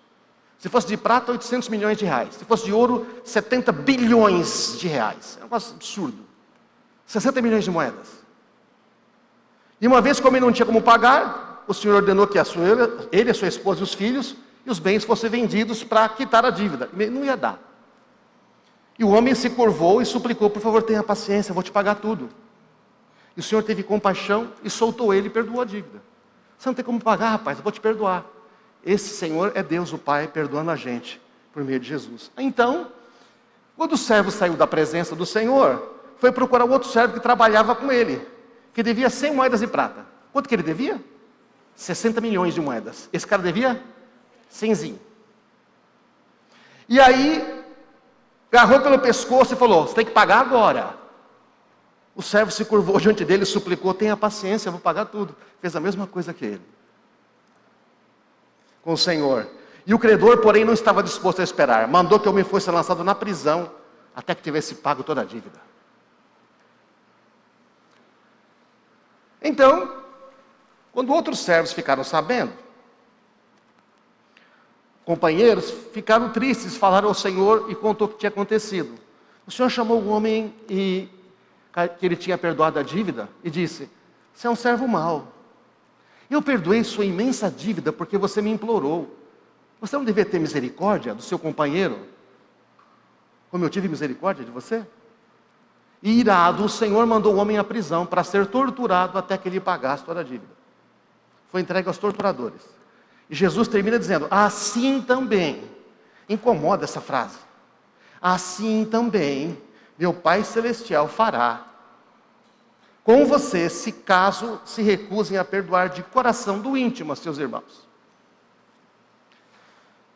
Se fosse de prata, 800 milhões de reais. Se fosse de ouro, 70 bilhões de reais. É um negócio absurdo. 60 milhões de moedas. E uma vez, como ele não tinha como pagar, o Senhor ordenou que ele, a sua esposa e os filhos, e os bens fossem vendidos para quitar a dívida. Ele não ia dar. E o homem se curvou e suplicou: por favor, tenha paciência, eu vou te pagar tudo. E o Senhor teve compaixão e soltou ele e perdoou a dívida. Você não tem como pagar, rapaz, eu vou te perdoar. Esse Senhor é Deus, o Pai, perdoando a gente, por meio de Jesus. Então, quando o servo saiu da presença do Senhor, foi procurar o outro servo que trabalhava com ele, que devia 100 moedas de prata. Quanto que ele devia? 60 milhões de moedas. Esse cara devia 100zinho. E aí, agarrou pelo pescoço e falou: você tem que pagar agora. O servo se curvou diante dele e suplicou: tenha paciência, eu vou pagar tudo. Fez a mesma coisa que ele, com o Senhor. E o credor, porém, não estava disposto a esperar. Mandou que o homem fosse lançado na prisão, até que tivesse pago toda a dívida. Então, quando outros servos ficaram sabendo, companheiros ficaram tristes, falaram ao Senhor e contou o que tinha acontecido. O Senhor chamou o homem que ele tinha perdoado a dívida e disse: você é um servo mau. Eu perdoei sua imensa dívida porque você me implorou. Você não devia ter misericórdia do seu companheiro, como eu tive misericórdia de você? E irado, o Senhor mandou o homem à prisão para ser torturado até que ele pagasse toda a dívida. Foi entregue aos torturadores. E Jesus termina dizendo: assim também, incomoda essa frase, assim também meu Pai Celestial fará com você, se caso se recusem a perdoar de coração do íntimo a seus irmãos.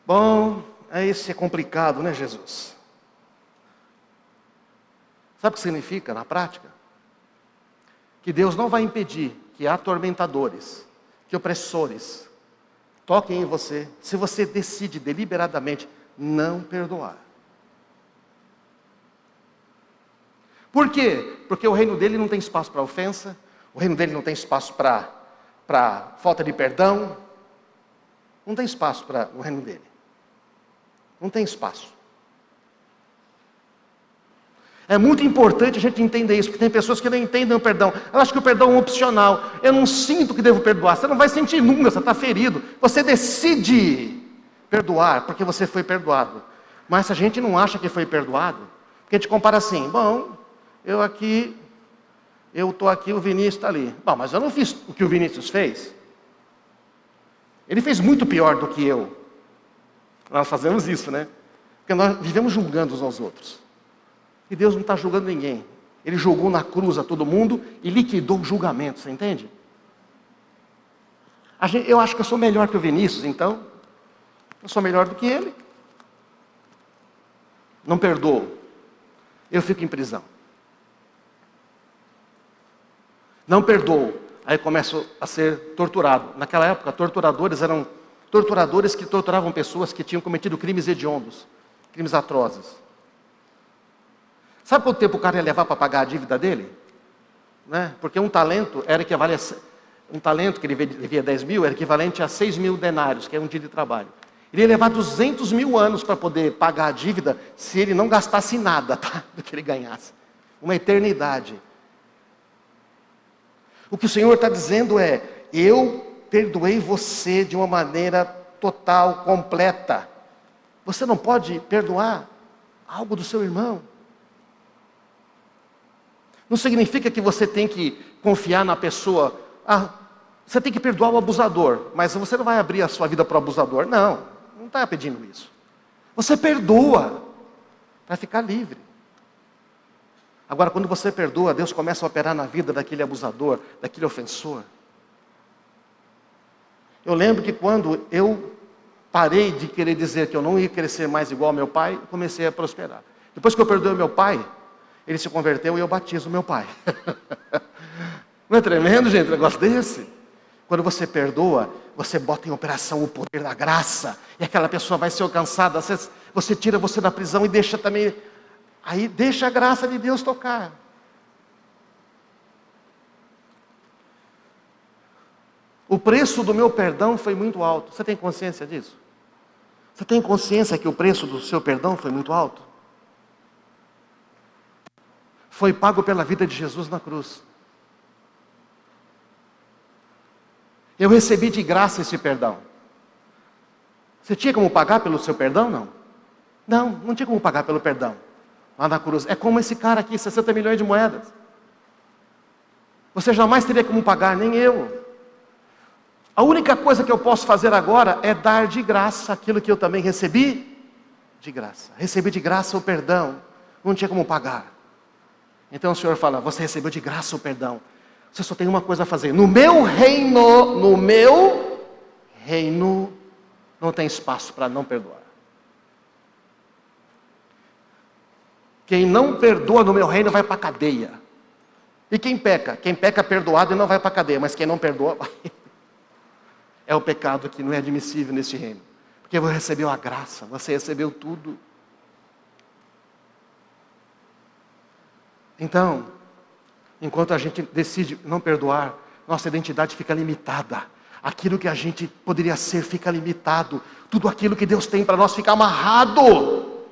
Bom, isso é complicado, né, Jesus? Sabe o que significa na prática? Que Deus não vai impedir que atormentadores, que opressores toquem em você, se você decide deliberadamente não perdoar. Por quê? Porque o reino dele não tem espaço para ofensa, o reino dele não tem espaço para falta de perdão, não tem espaço para o reino dele. Não tem espaço. É muito importante a gente entender isso, porque tem pessoas que não entendem o perdão. Elas acham que o perdão é um opcional. Eu não sinto que devo perdoar. Você não vai sentir nunca, você está ferido. Você decide perdoar, porque você foi perdoado. Mas se a gente não acha que foi perdoado, porque a gente compara assim: bom, eu estou aqui, o Vinícius está ali. Bom, mas eu não fiz o que o Vinícius fez. Ele fez muito pior do que eu. Nós fazemos isso, né? Porque nós vivemos julgando uns aos outros. E Deus não está julgando ninguém. Ele julgou na cruz a todo mundo e liquidou o julgamento, você entende? Eu acho que eu sou melhor que o Vinícius, então. Eu sou melhor do que ele. Não perdoo. Eu fico em prisão. Não perdoo. Aí começo a ser torturado. Naquela época, torturadores eram torturadores que torturavam pessoas que tinham cometido crimes hediondos, crimes atrozes. Sabe quanto tempo o cara ia levar para pagar a dívida dele? Né? Porque um talento que ele devia 10 mil, era equivalente a 6 mil denários, que é um dia de trabalho. Ele ia levar 200 mil anos para poder pagar a dívida, se ele não gastasse nada, tá? Do que ele ganhasse. Uma eternidade. O que o Senhor está dizendo é: eu perdoei você de uma maneira total, completa. Você não pode perdoar algo do seu irmão. Não significa que você tem que confiar na pessoa. Você tem que perdoar o abusador, mas você não vai abrir a sua vida para o abusador. Não está pedindo isso. Você perdoa para ficar livre. Agora, quando você perdoa, Deus começa a operar na vida daquele abusador, daquele ofensor. Eu lembro que quando eu parei de querer dizer que eu não ia crescer mais igual ao meu pai, comecei a prosperar. Depois que eu perdoei o meu pai, ele se converteu e eu batizo o meu pai. Não é tremendo, gente, um negócio desse? Quando você perdoa, você bota em operação o poder da graça, e aquela pessoa vai ser alcançada. Você tira você da prisão e deixa também, aí deixa a graça de Deus tocar. O preço do meu perdão foi muito alto. Você tem consciência disso? Você tem consciência que o preço do seu perdão foi muito alto? Foi pago pela vida de Jesus na cruz. Eu recebi de graça esse perdão. Você tinha como pagar pelo seu perdão? Não. Não tinha como pagar pelo perdão. Lá na cruz. É como esse cara aqui, 60 milhões de moedas. Você jamais teria como pagar, nem eu. A única coisa que eu posso fazer agora é dar de graça aquilo que eu também recebi de graça. Recebi de graça o perdão. Não tinha como pagar. Então o Senhor fala, você recebeu de graça o perdão. Você só tem uma coisa a fazer. No meu reino, não tem espaço para não perdoar. Quem não perdoa no meu reino vai para a cadeia. E quem peca? Quem peca é perdoado e não vai para a cadeia. Mas quem não perdoa, vai. É o pecado que não é admissível neste reino. Porque você recebeu a graça, você recebeu tudo. Então, enquanto a gente decide não perdoar, nossa identidade fica limitada. Aquilo que a gente poderia ser fica limitado. Tudo aquilo que Deus tem para nós fica amarrado.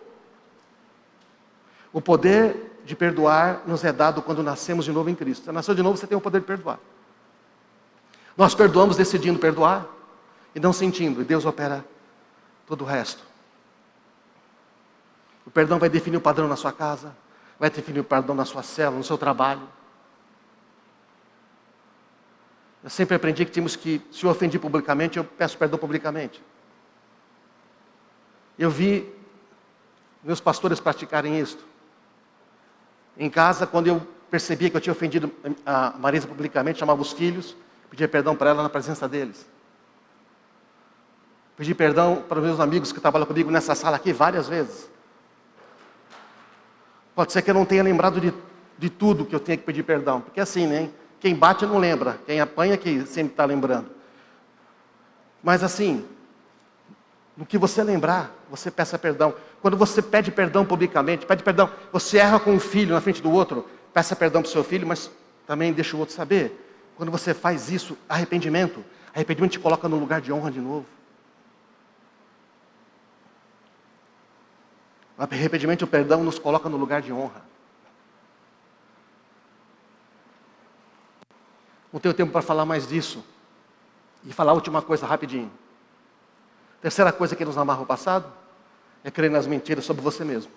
O poder de perdoar nos é dado quando nascemos de novo em Cristo. Você nasceu de novo, você tem o poder de perdoar. Nós perdoamos decidindo perdoar e não sentindo. E Deus opera todo o resto. O perdão vai definir o padrão na sua casa. Vai definir o padrão na sua célula, no seu trabalho. Eu sempre aprendi que temos que, se eu ofendi publicamente, eu peço perdão publicamente. Eu vi meus pastores praticarem isto. Em casa, quando eu percebia que eu tinha ofendido a Marisa publicamente, chamava os filhos, pedia perdão para ela na presença deles. Pedi perdão para os meus amigos que trabalham comigo nessa sala aqui várias vezes. Pode ser que eu não tenha lembrado de tudo que eu tenha que pedir perdão. Porque assim, né? Quem bate não lembra. Quem apanha que sempre está lembrando. Mas assim, no que você lembrar, você peça perdão. Quando você pede perdão publicamente, pede perdão, você erra com um filho na frente do outro, peça perdão para o seu filho, mas também deixa o outro saber. Quando você faz isso, arrependimento te coloca no lugar de honra de novo. O arrependimento e o perdão nos coloca no lugar de honra. Não tenho tempo para falar mais disso. E falar a última coisa rapidinho. Terceira coisa que nos amarra ao passado é crer nas mentiras sobre você mesmo.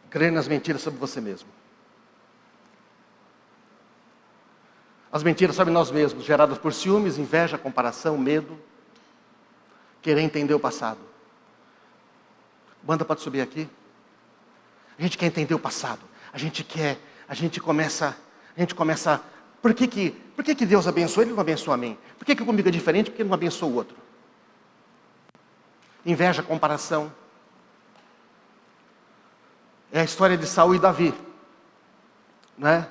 Crer nas mentiras sobre você mesmo. As mentiras sobre nós mesmos, geradas por ciúmes, inveja, comparação, medo. Querer entender o passado. Banda, pode subir aqui. A gente quer entender o passado. A gente começa. Por que Deus abençoa ele e não abençoa a mim? Por que comigo é diferente? Porque ele não abençoa o outro? Inveja, comparação. É a história de Saul e Davi. Né?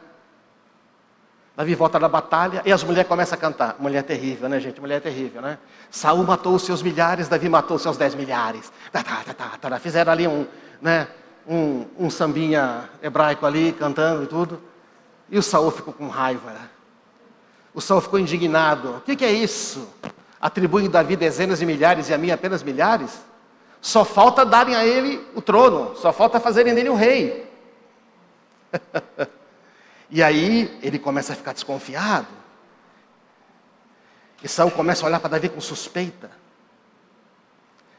Davi volta da batalha e as mulheres começam a cantar. Mulher terrível, né, gente? Mulher terrível, né? Saul matou os seus milhares, Davi matou os seus 10 milhares. Fizeram ali um sambinha hebraico ali, cantando e tudo. E o Saul ficou com raiva. O Saul ficou indignado. O que é isso? Atribuem Davi dezenas de milhares e a mim apenas milhares? Só falta darem a ele o trono. Só falta fazerem dele o rei. E aí ele começa a ficar desconfiado. E Saul começa a olhar para Davi com suspeita.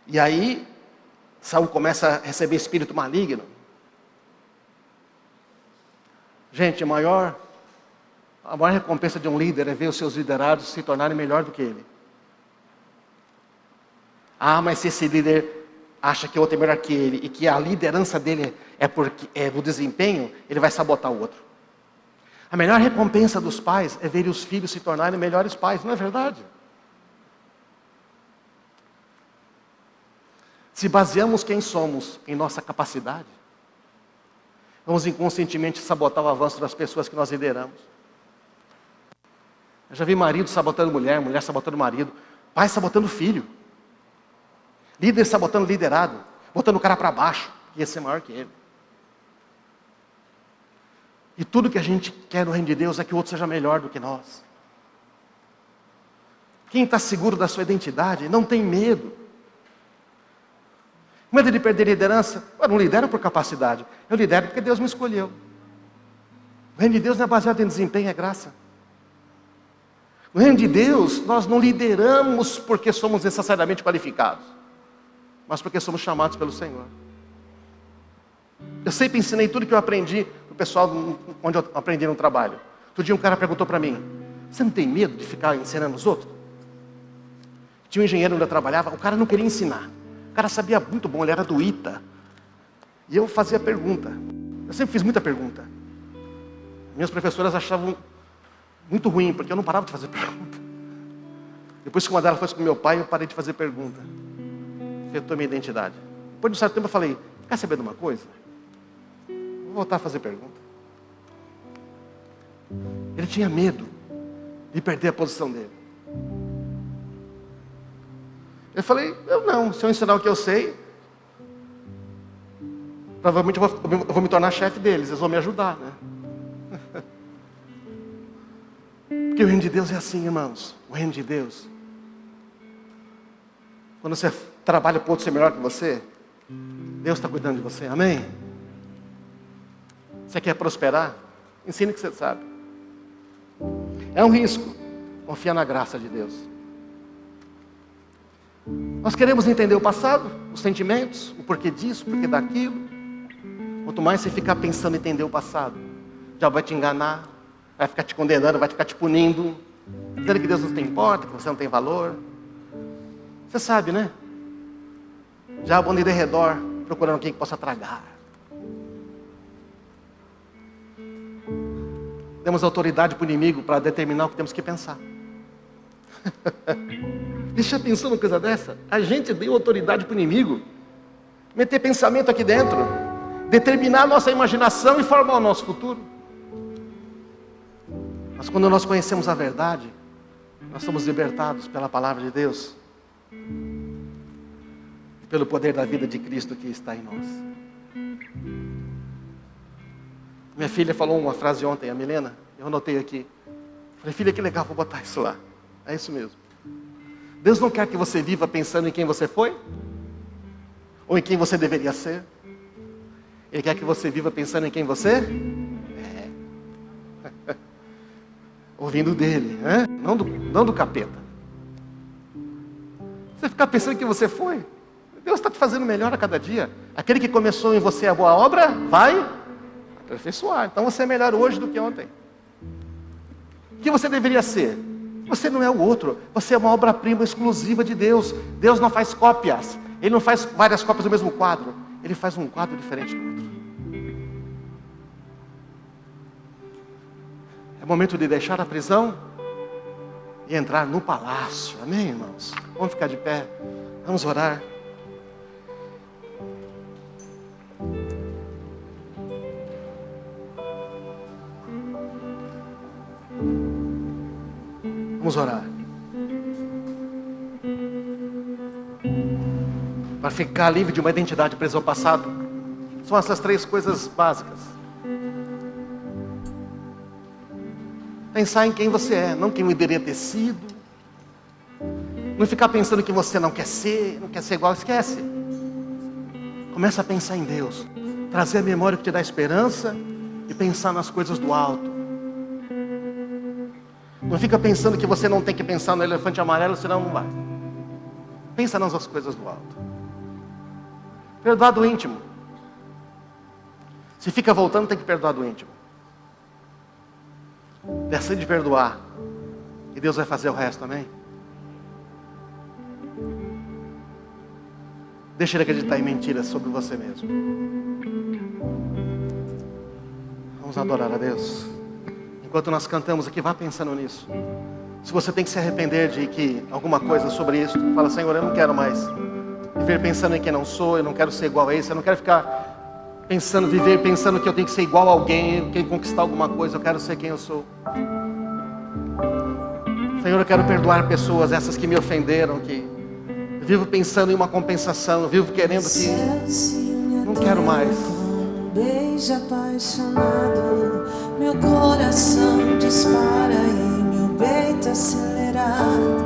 E aí Saul começa a receber espírito maligno. Gente, a maior recompensa de um líder é ver os seus liderados se tornarem melhor do que ele. Ah, mas se esse líder acha que o outro é melhor que ele e que a liderança dele é do desempenho, ele vai sabotar o outro. A melhor recompensa dos pais é ver os filhos se tornarem melhores pais, não é verdade? Se baseamos quem somos em nossa capacidade, vamos inconscientemente sabotar o avanço das pessoas que nós lideramos. Eu já vi marido sabotando mulher, mulher sabotando marido, pai sabotando filho, líder sabotando liderado, botando o cara para baixo, que ia ser maior que ele. E tudo que a gente quer no reino de Deus é que o outro seja melhor do que nós. Quem está seguro da sua identidade não tem medo. Medo de perder liderança? Eu não lidero por capacidade. Eu lidero porque Deus me escolheu. O reino de Deus não é baseado em desempenho, é graça. No reino de Deus, nós não lideramos porque somos necessariamente qualificados, mas porque somos chamados pelo Senhor. Eu sempre ensinei tudo que eu aprendi para o pessoal onde eu aprendi no trabalho. Outro dia um cara perguntou para mim: você não tem medo de ficar ensinando os outros? Tinha um engenheiro onde eu trabalhava, o cara não queria ensinar. O cara sabia muito bom, ele era do ITA. E eu fazia pergunta. Eu sempre fiz muita pergunta. Minhas professoras achavam muito ruim, porque eu não parava de fazer pergunta. Depois que uma delas foi com meu pai, eu parei de fazer pergunta. Afetou minha identidade. Depois de um certo tempo eu falei: quer saber de uma coisa? Vou voltar a fazer pergunta. Ele tinha medo de perder a posição dele. Eu falei: eu não, se eu ensinar o que eu sei, provavelmente eu vou me tornar chefe deles, eles vão me ajudar, né? Porque o reino de Deus é assim, irmãos. O reino de Deus, quando você trabalha para o outro ser melhor que você, Deus está cuidando de você, amém? Você quer prosperar? Ensine o que você sabe. É um risco. Confia na graça de Deus. Nós queremos entender o passado, os sentimentos, o porquê disso, o porquê daquilo. Quanto mais você ficar pensando em entender o passado, já vai te enganar, vai ficar te condenando, vai ficar te punindo, dizendo que Deus não tem importa, que você não tem valor. Você sabe, né? Já anda de redor, procurando quem possa tragar. Temos autoridade para o inimigo para determinar o que temos que pensar. Deixa pensando uma coisa dessa. A gente deu autoridade para o inimigo meter pensamento aqui dentro, determinar a nossa imaginação e formar o nosso futuro. Mas quando nós conhecemos a verdade, nós somos libertados pela palavra de Deus e pelo poder da vida de Cristo que está em nós. Minha filha falou uma frase ontem, a Milena, eu anotei aqui. Falei: filha, que legal, vou botar isso lá. É isso mesmo. Deus não quer que você viva pensando em quem você foi, ou em quem você deveria ser. Ele quer que você viva pensando em quem você é. Ouvindo dele, né? Não do capeta. Você ficar pensando em quem você foi, Deus está te fazendo melhor a cada dia. Aquele que começou em você a boa obra, vai aperfeiçoar. Então você é melhor hoje do que ontem. O que você deveria ser? Você não é o outro. Você é uma obra-prima exclusiva de Deus. Deus não faz cópias. Ele não faz várias cópias do mesmo quadro. Ele faz um quadro diferente do outro. É momento de deixar a prisão e entrar no palácio. Amém, irmãos? Vamos ficar de pé. Vamos orar. Vamos orar. Para ficar livre de uma identidade presa ao passado, são essas três coisas básicas. Pensar em quem você é, não quem deveria ter sido. Não ficar pensando que você não quer ser igual, esquece. Começa a pensar em Deus. Trazer a memória que te dá esperança e pensar nas coisas do alto. Não fica pensando que você não tem que pensar no elefante amarelo, senão não vai. Pensa nas coisas do alto. Perdoar do íntimo. Se fica voltando, tem que perdoar do íntimo. Decide perdoar. E Deus vai fazer o resto, amém? Deixa ele acreditar em mentiras sobre você mesmo. Vamos adorar a Deus. Enquanto nós cantamos aqui, vá pensando nisso. Se você tem que se arrepender de que alguma coisa sobre isso, fala: Senhor, eu não quero mais viver pensando em quem não sou, eu não quero ser igual a esse, eu não quero ficar viver pensando que eu tenho que ser igual a alguém, eu quero conquistar alguma coisa, eu quero ser quem eu sou. Senhor, eu quero perdoar pessoas, essas que me ofenderam, que eu vivo pensando em uma compensação, eu vivo querendo que não quero mais. Beijo apaixonado, meu coração dispara e meu peito acelerado.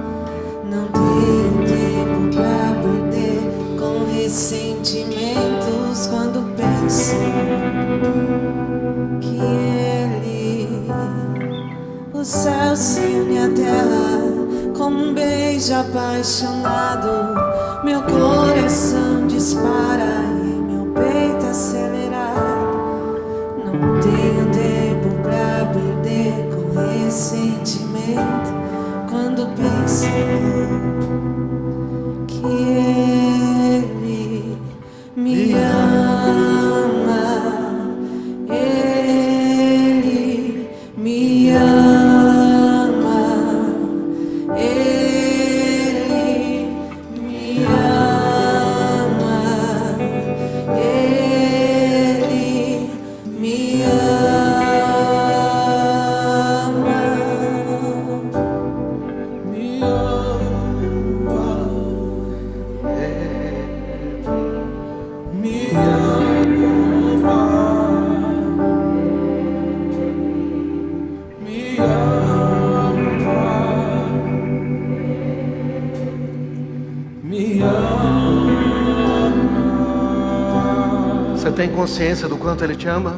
Não tenho tempo pra perder com ressentimentos quando penso que Ele, o céu se une à terra como um beijo apaixonado. Meu coração dispara e meu peito acelera. Não tenho tempo pra perder com ressentimento quando penso que Ele me ama. Ele me ama. Ele me ama. Ele me ama. Me Você tem consciência do quanto Ele te ama?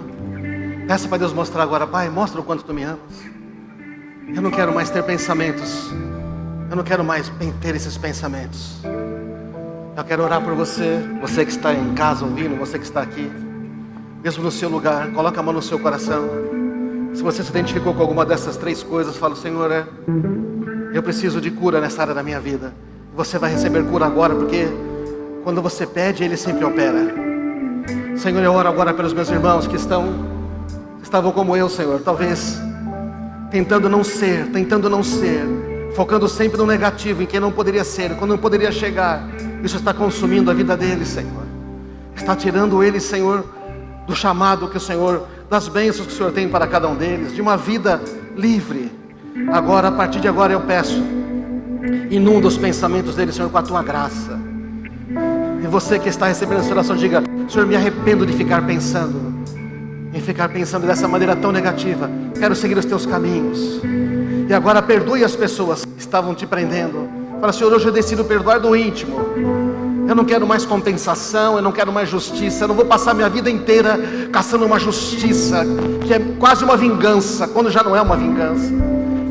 Peça para Deus mostrar agora. Pai, mostra o quanto Tu me amas. Eu não quero mais ter pensamentos. Eu não quero mais ter esses pensamentos. Eu quero orar por você. Você que está em casa ouvindo, você que está aqui, mesmo no seu lugar, coloca a mão no seu coração. Se você se identificou com alguma dessas três coisas, fala: Senhor, eu preciso de cura nessa área da minha vida. Você vai receber cura agora, porque quando você pede, Ele sempre opera. Senhor, eu oro agora pelos meus irmãos que estavam como eu, Senhor, talvez tentando não ser, focando sempre no negativo, em quem não poderia ser, quando não poderia chegar. Isso está consumindo a vida deles, Senhor. Está tirando eles, Senhor, do chamado que o Senhor, das bênçãos que o Senhor tem para cada um deles, de uma vida livre. Agora, a partir de agora eu peço, inunda os pensamentos deles, Senhor, com a Tua graça. E você que está recebendo essa oração, diga: Senhor, me arrependo de ficar pensando dessa maneira tão negativa. Quero seguir os Teus caminhos. E agora perdoe as pessoas que estavam te prendendo. Fala: Senhor, hoje eu decido perdoar do íntimo. Eu não quero mais compensação, eu não quero mais justiça. Eu não vou passar minha vida inteira caçando uma justiça que é quase uma vingança, quando já não é uma vingança.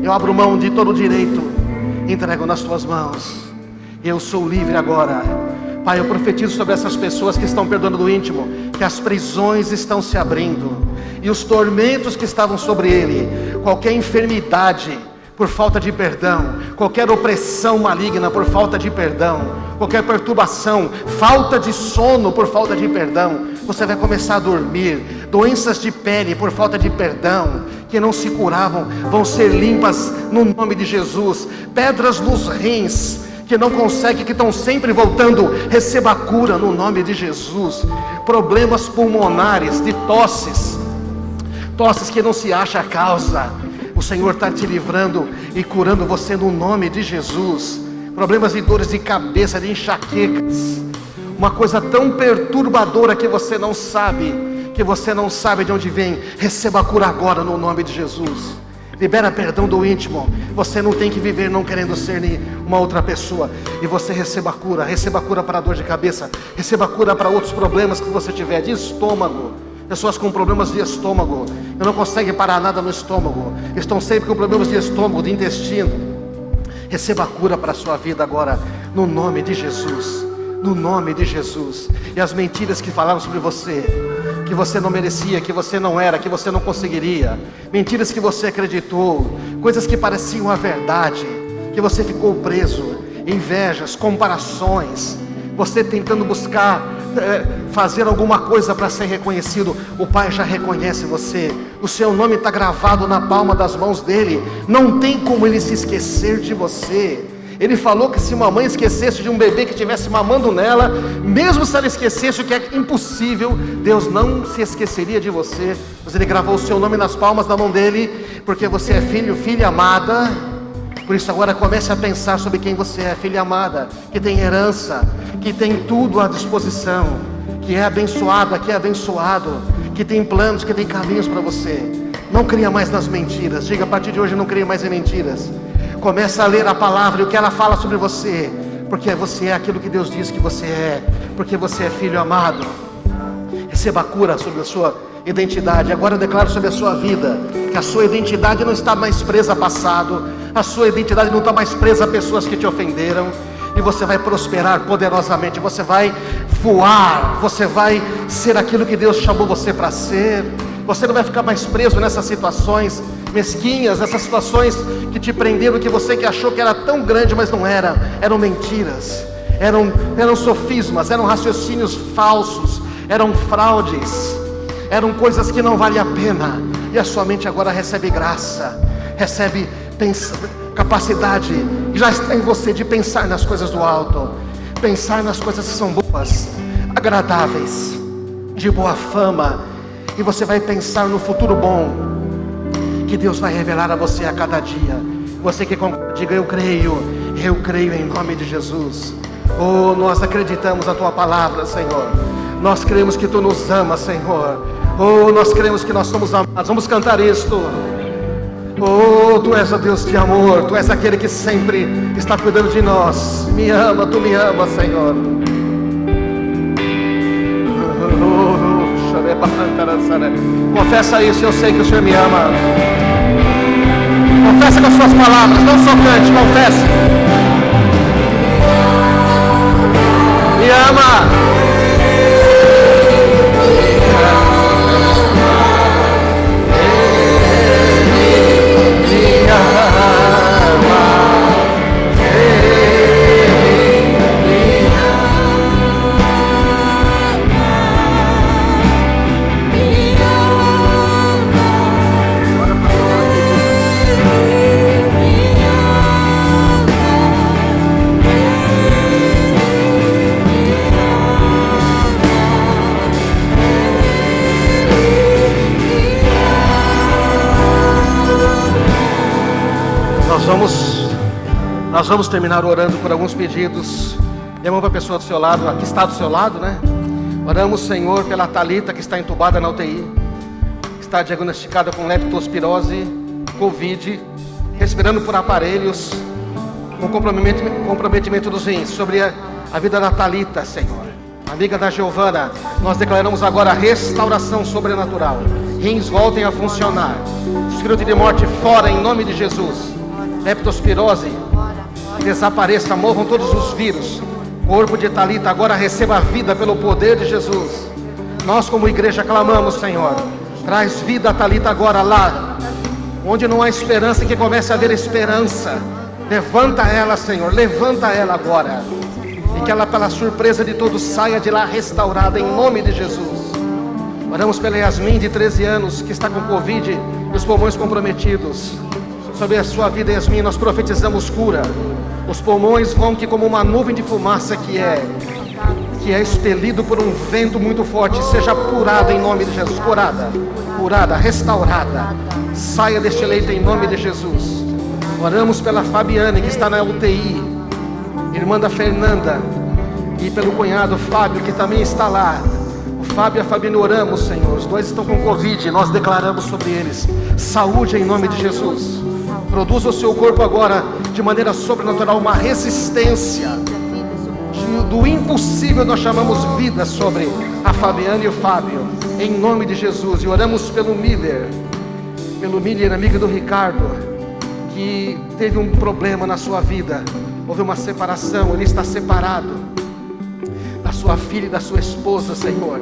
Eu abro mão de todo o direito, entrego nas Tuas mãos. Eu sou livre agora. Pai, eu profetizo sobre essas pessoas que estão perdoando do íntimo, que as prisões estão se abrindo, e os tormentos que estavam sobre ele, qualquer enfermidade por falta de perdão, qualquer opressão maligna por falta de perdão, qualquer perturbação, falta de sono por falta de perdão, você vai começar a dormir. Doenças de pele por falta de perdão, que não se curavam, vão ser limpas no nome de Jesus. Pedras nos rins, que não conseguem, que estão sempre voltando, receba a cura no nome de Jesus. Problemas pulmonares, de tosses que não se acha a causa, o Senhor está te livrando e curando você no nome de Jesus. Problemas de dores de cabeça, de enxaquecas, uma coisa tão perturbadora que você não sabe de onde vem, receba a cura agora no nome de Jesus. Libera perdão do íntimo. Você não tem que viver não querendo ser uma outra pessoa. E você receba cura para a dor de cabeça, receba cura para outros problemas que você tiver, de estômago. Pessoas com problemas de estômago, não conseguem parar nada no estômago, estão sempre com problemas de estômago, de intestino. Receba cura para a sua vida agora, no nome de Jesus. No nome de Jesus. E as mentiras que falaram sobre você, que você não merecia, que você não era, que você não conseguiria, mentiras que você acreditou, coisas que pareciam a verdade, que você ficou preso, invejas, comparações, você tentando buscar fazer alguma coisa para ser reconhecido. O Pai já reconhece você, o seu nome está gravado na palma das mãos dele, não tem como ele se esquecer de você. Ele falou que se uma mãe esquecesse de um bebê que estivesse mamando nela, mesmo se ela esquecesse, o que é impossível, Deus não se esqueceria de você. Mas Ele gravou o seu nome nas palmas da mão dele, porque você é filho, filha amada. Por isso agora comece a pensar sobre quem você é, filha amada, que tem herança, que tem tudo à disposição, que é abençoada, que é abençoado, que tem planos, que tem caminhos para você. Não cria mais nas mentiras. Diga: a partir de hoje não crie mais em mentiras. Começa a ler a palavra e o que ela fala sobre você, porque você é aquilo que Deus diz que você é, porque você é filho amado. Receba a cura sobre a sua identidade. Agora eu declaro sobre a sua vida que a sua identidade não está mais presa a passado, a sua identidade não está mais presa a pessoas que te ofenderam, e você vai prosperar poderosamente, você vai voar, você vai ser aquilo que Deus chamou você para ser. Você não vai ficar mais preso nessas situações mesquinhas, nessas situações que te prenderam, que você que achou que era tão grande, mas não era. Eram mentiras, eram sofismas, eram raciocínios falsos, eram fraudes, eram coisas que não valem a pena. E a sua mente agora recebe graça, recebe capacidade, já está em você de pensar nas coisas do alto, pensar nas coisas que são boas, agradáveis, de boa fama. E você vai pensar no futuro bom que Deus vai revelar a você a cada dia. Você que diga: eu creio em nome de Jesus. Oh, nós acreditamos na Tua palavra, Senhor. Nós cremos que Tu nos amas, Senhor. Oh, nós cremos que nós somos amados. Vamos cantar isto. Oh, Tu és o Deus de amor, Tu és aquele que sempre está cuidando de nós. Me ama, Tu me amas, Senhor. Confessa isso, eu sei que o Senhor me ama. Confessa com as suas palavras, não só cante, confesse. Me ama. Nós vamos terminar orando por alguns pedidos. Dê a mão para a pessoa do seu lado, aqui está do seu lado, né? Oramos, Senhor, pela Thalita, que está entubada na UTI, está diagnosticada com leptospirose, Covid, respirando por aparelhos, com comprometimento dos rins. Sobre a vida da Thalita, Senhor, amiga da Giovana, nós declaramos agora restauração sobrenatural. Rins voltem a funcionar, espírito de morte fora em nome de Jesus. Leptospirose desapareça, morram todos os vírus. Corpo de Thalita agora receba a vida pelo poder de Jesus. Nós como igreja clamamos, Senhor, traz vida a Thalita agora lá onde não há esperança, que comece a haver esperança. Levanta ela, Senhor, levanta ela agora, e que ela, pela surpresa de todos, saia de lá restaurada em nome de Jesus. Oramos pela Yasmin, de 13 anos, que está com Covid e os pulmões comprometidos. Sobre a sua vida, Yasmin, nós profetizamos cura. Os pulmões vão que como uma nuvem de fumaça que é expelido por um vento muito forte, seja curada em nome de Jesus. Curada, restaurada. Saia deste leito em nome de Jesus. Oramos pela Fabiane, que está na UTI, irmã da Fernanda, e pelo cunhado Fábio, que também está lá. O Fábio e a Fabiane, oramos, Senhor. Os dois estão com Covid, nós declaramos sobre eles saúde em nome de Jesus. Produza o seu corpo agora de maneira sobrenatural uma resistência. Do impossível nós chamamos vida sobre a Fabiane e o Fábio, em nome de Jesus. E oramos pelo Miller, amigo do Ricardo, que teve um problema na sua vida. Houve uma separação, ele está separado da sua filha e da sua esposa, Senhor,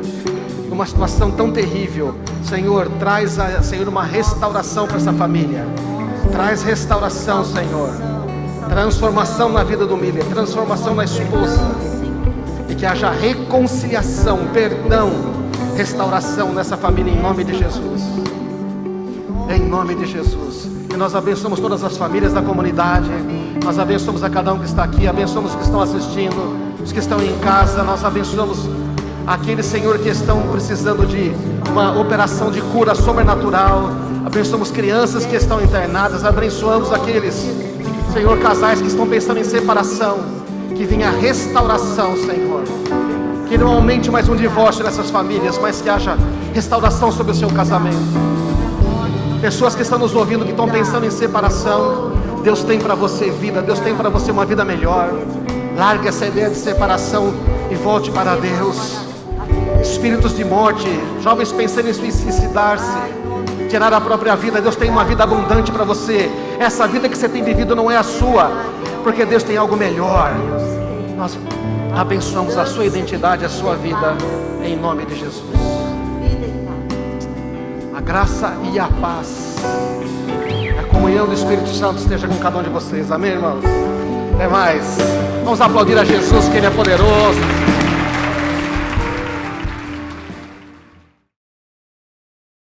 numa situação tão terrível. Senhor, traz, Senhor, uma restauração para essa família. Traz restauração, Senhor. Transformação na vida do Miller, transformação na esposa. E que haja reconciliação, perdão, restauração nessa família em nome de Jesus. Em nome de Jesus. E nós abençoamos todas as famílias da comunidade. Nós abençoamos a cada um que está aqui. Abençoamos os que estão assistindo, os que estão em casa. Nós abençoamos aqueles, Senhor, que estão precisando de uma operação de cura sobrenatural. Abençoamos crianças que estão internadas. Abençoamos aqueles, Senhor, casais que estão pensando em separação. Que venha restauração, Senhor. Que não aumente mais um divórcio nessas famílias, mas que haja restauração sobre o seu casamento. Pessoas que estão nos ouvindo, que estão pensando em separação, Deus tem para você vida, Deus tem para você uma vida melhor. Largue essa ideia de separação e volte para Deus. Espíritos de morte, jovens pensando em suicidar-se, tirar a própria vida. Deus tem uma vida abundante para você. Essa vida que você tem vivido não é a sua, porque Deus tem algo melhor. Nós abençoamos a sua identidade, a sua vida, em nome de Jesus. A graça e a paz, a comunhão do Espírito Santo esteja com cada um de vocês. Amém, irmãos? Até mais. Vamos aplaudir a Jesus, que Ele é poderoso.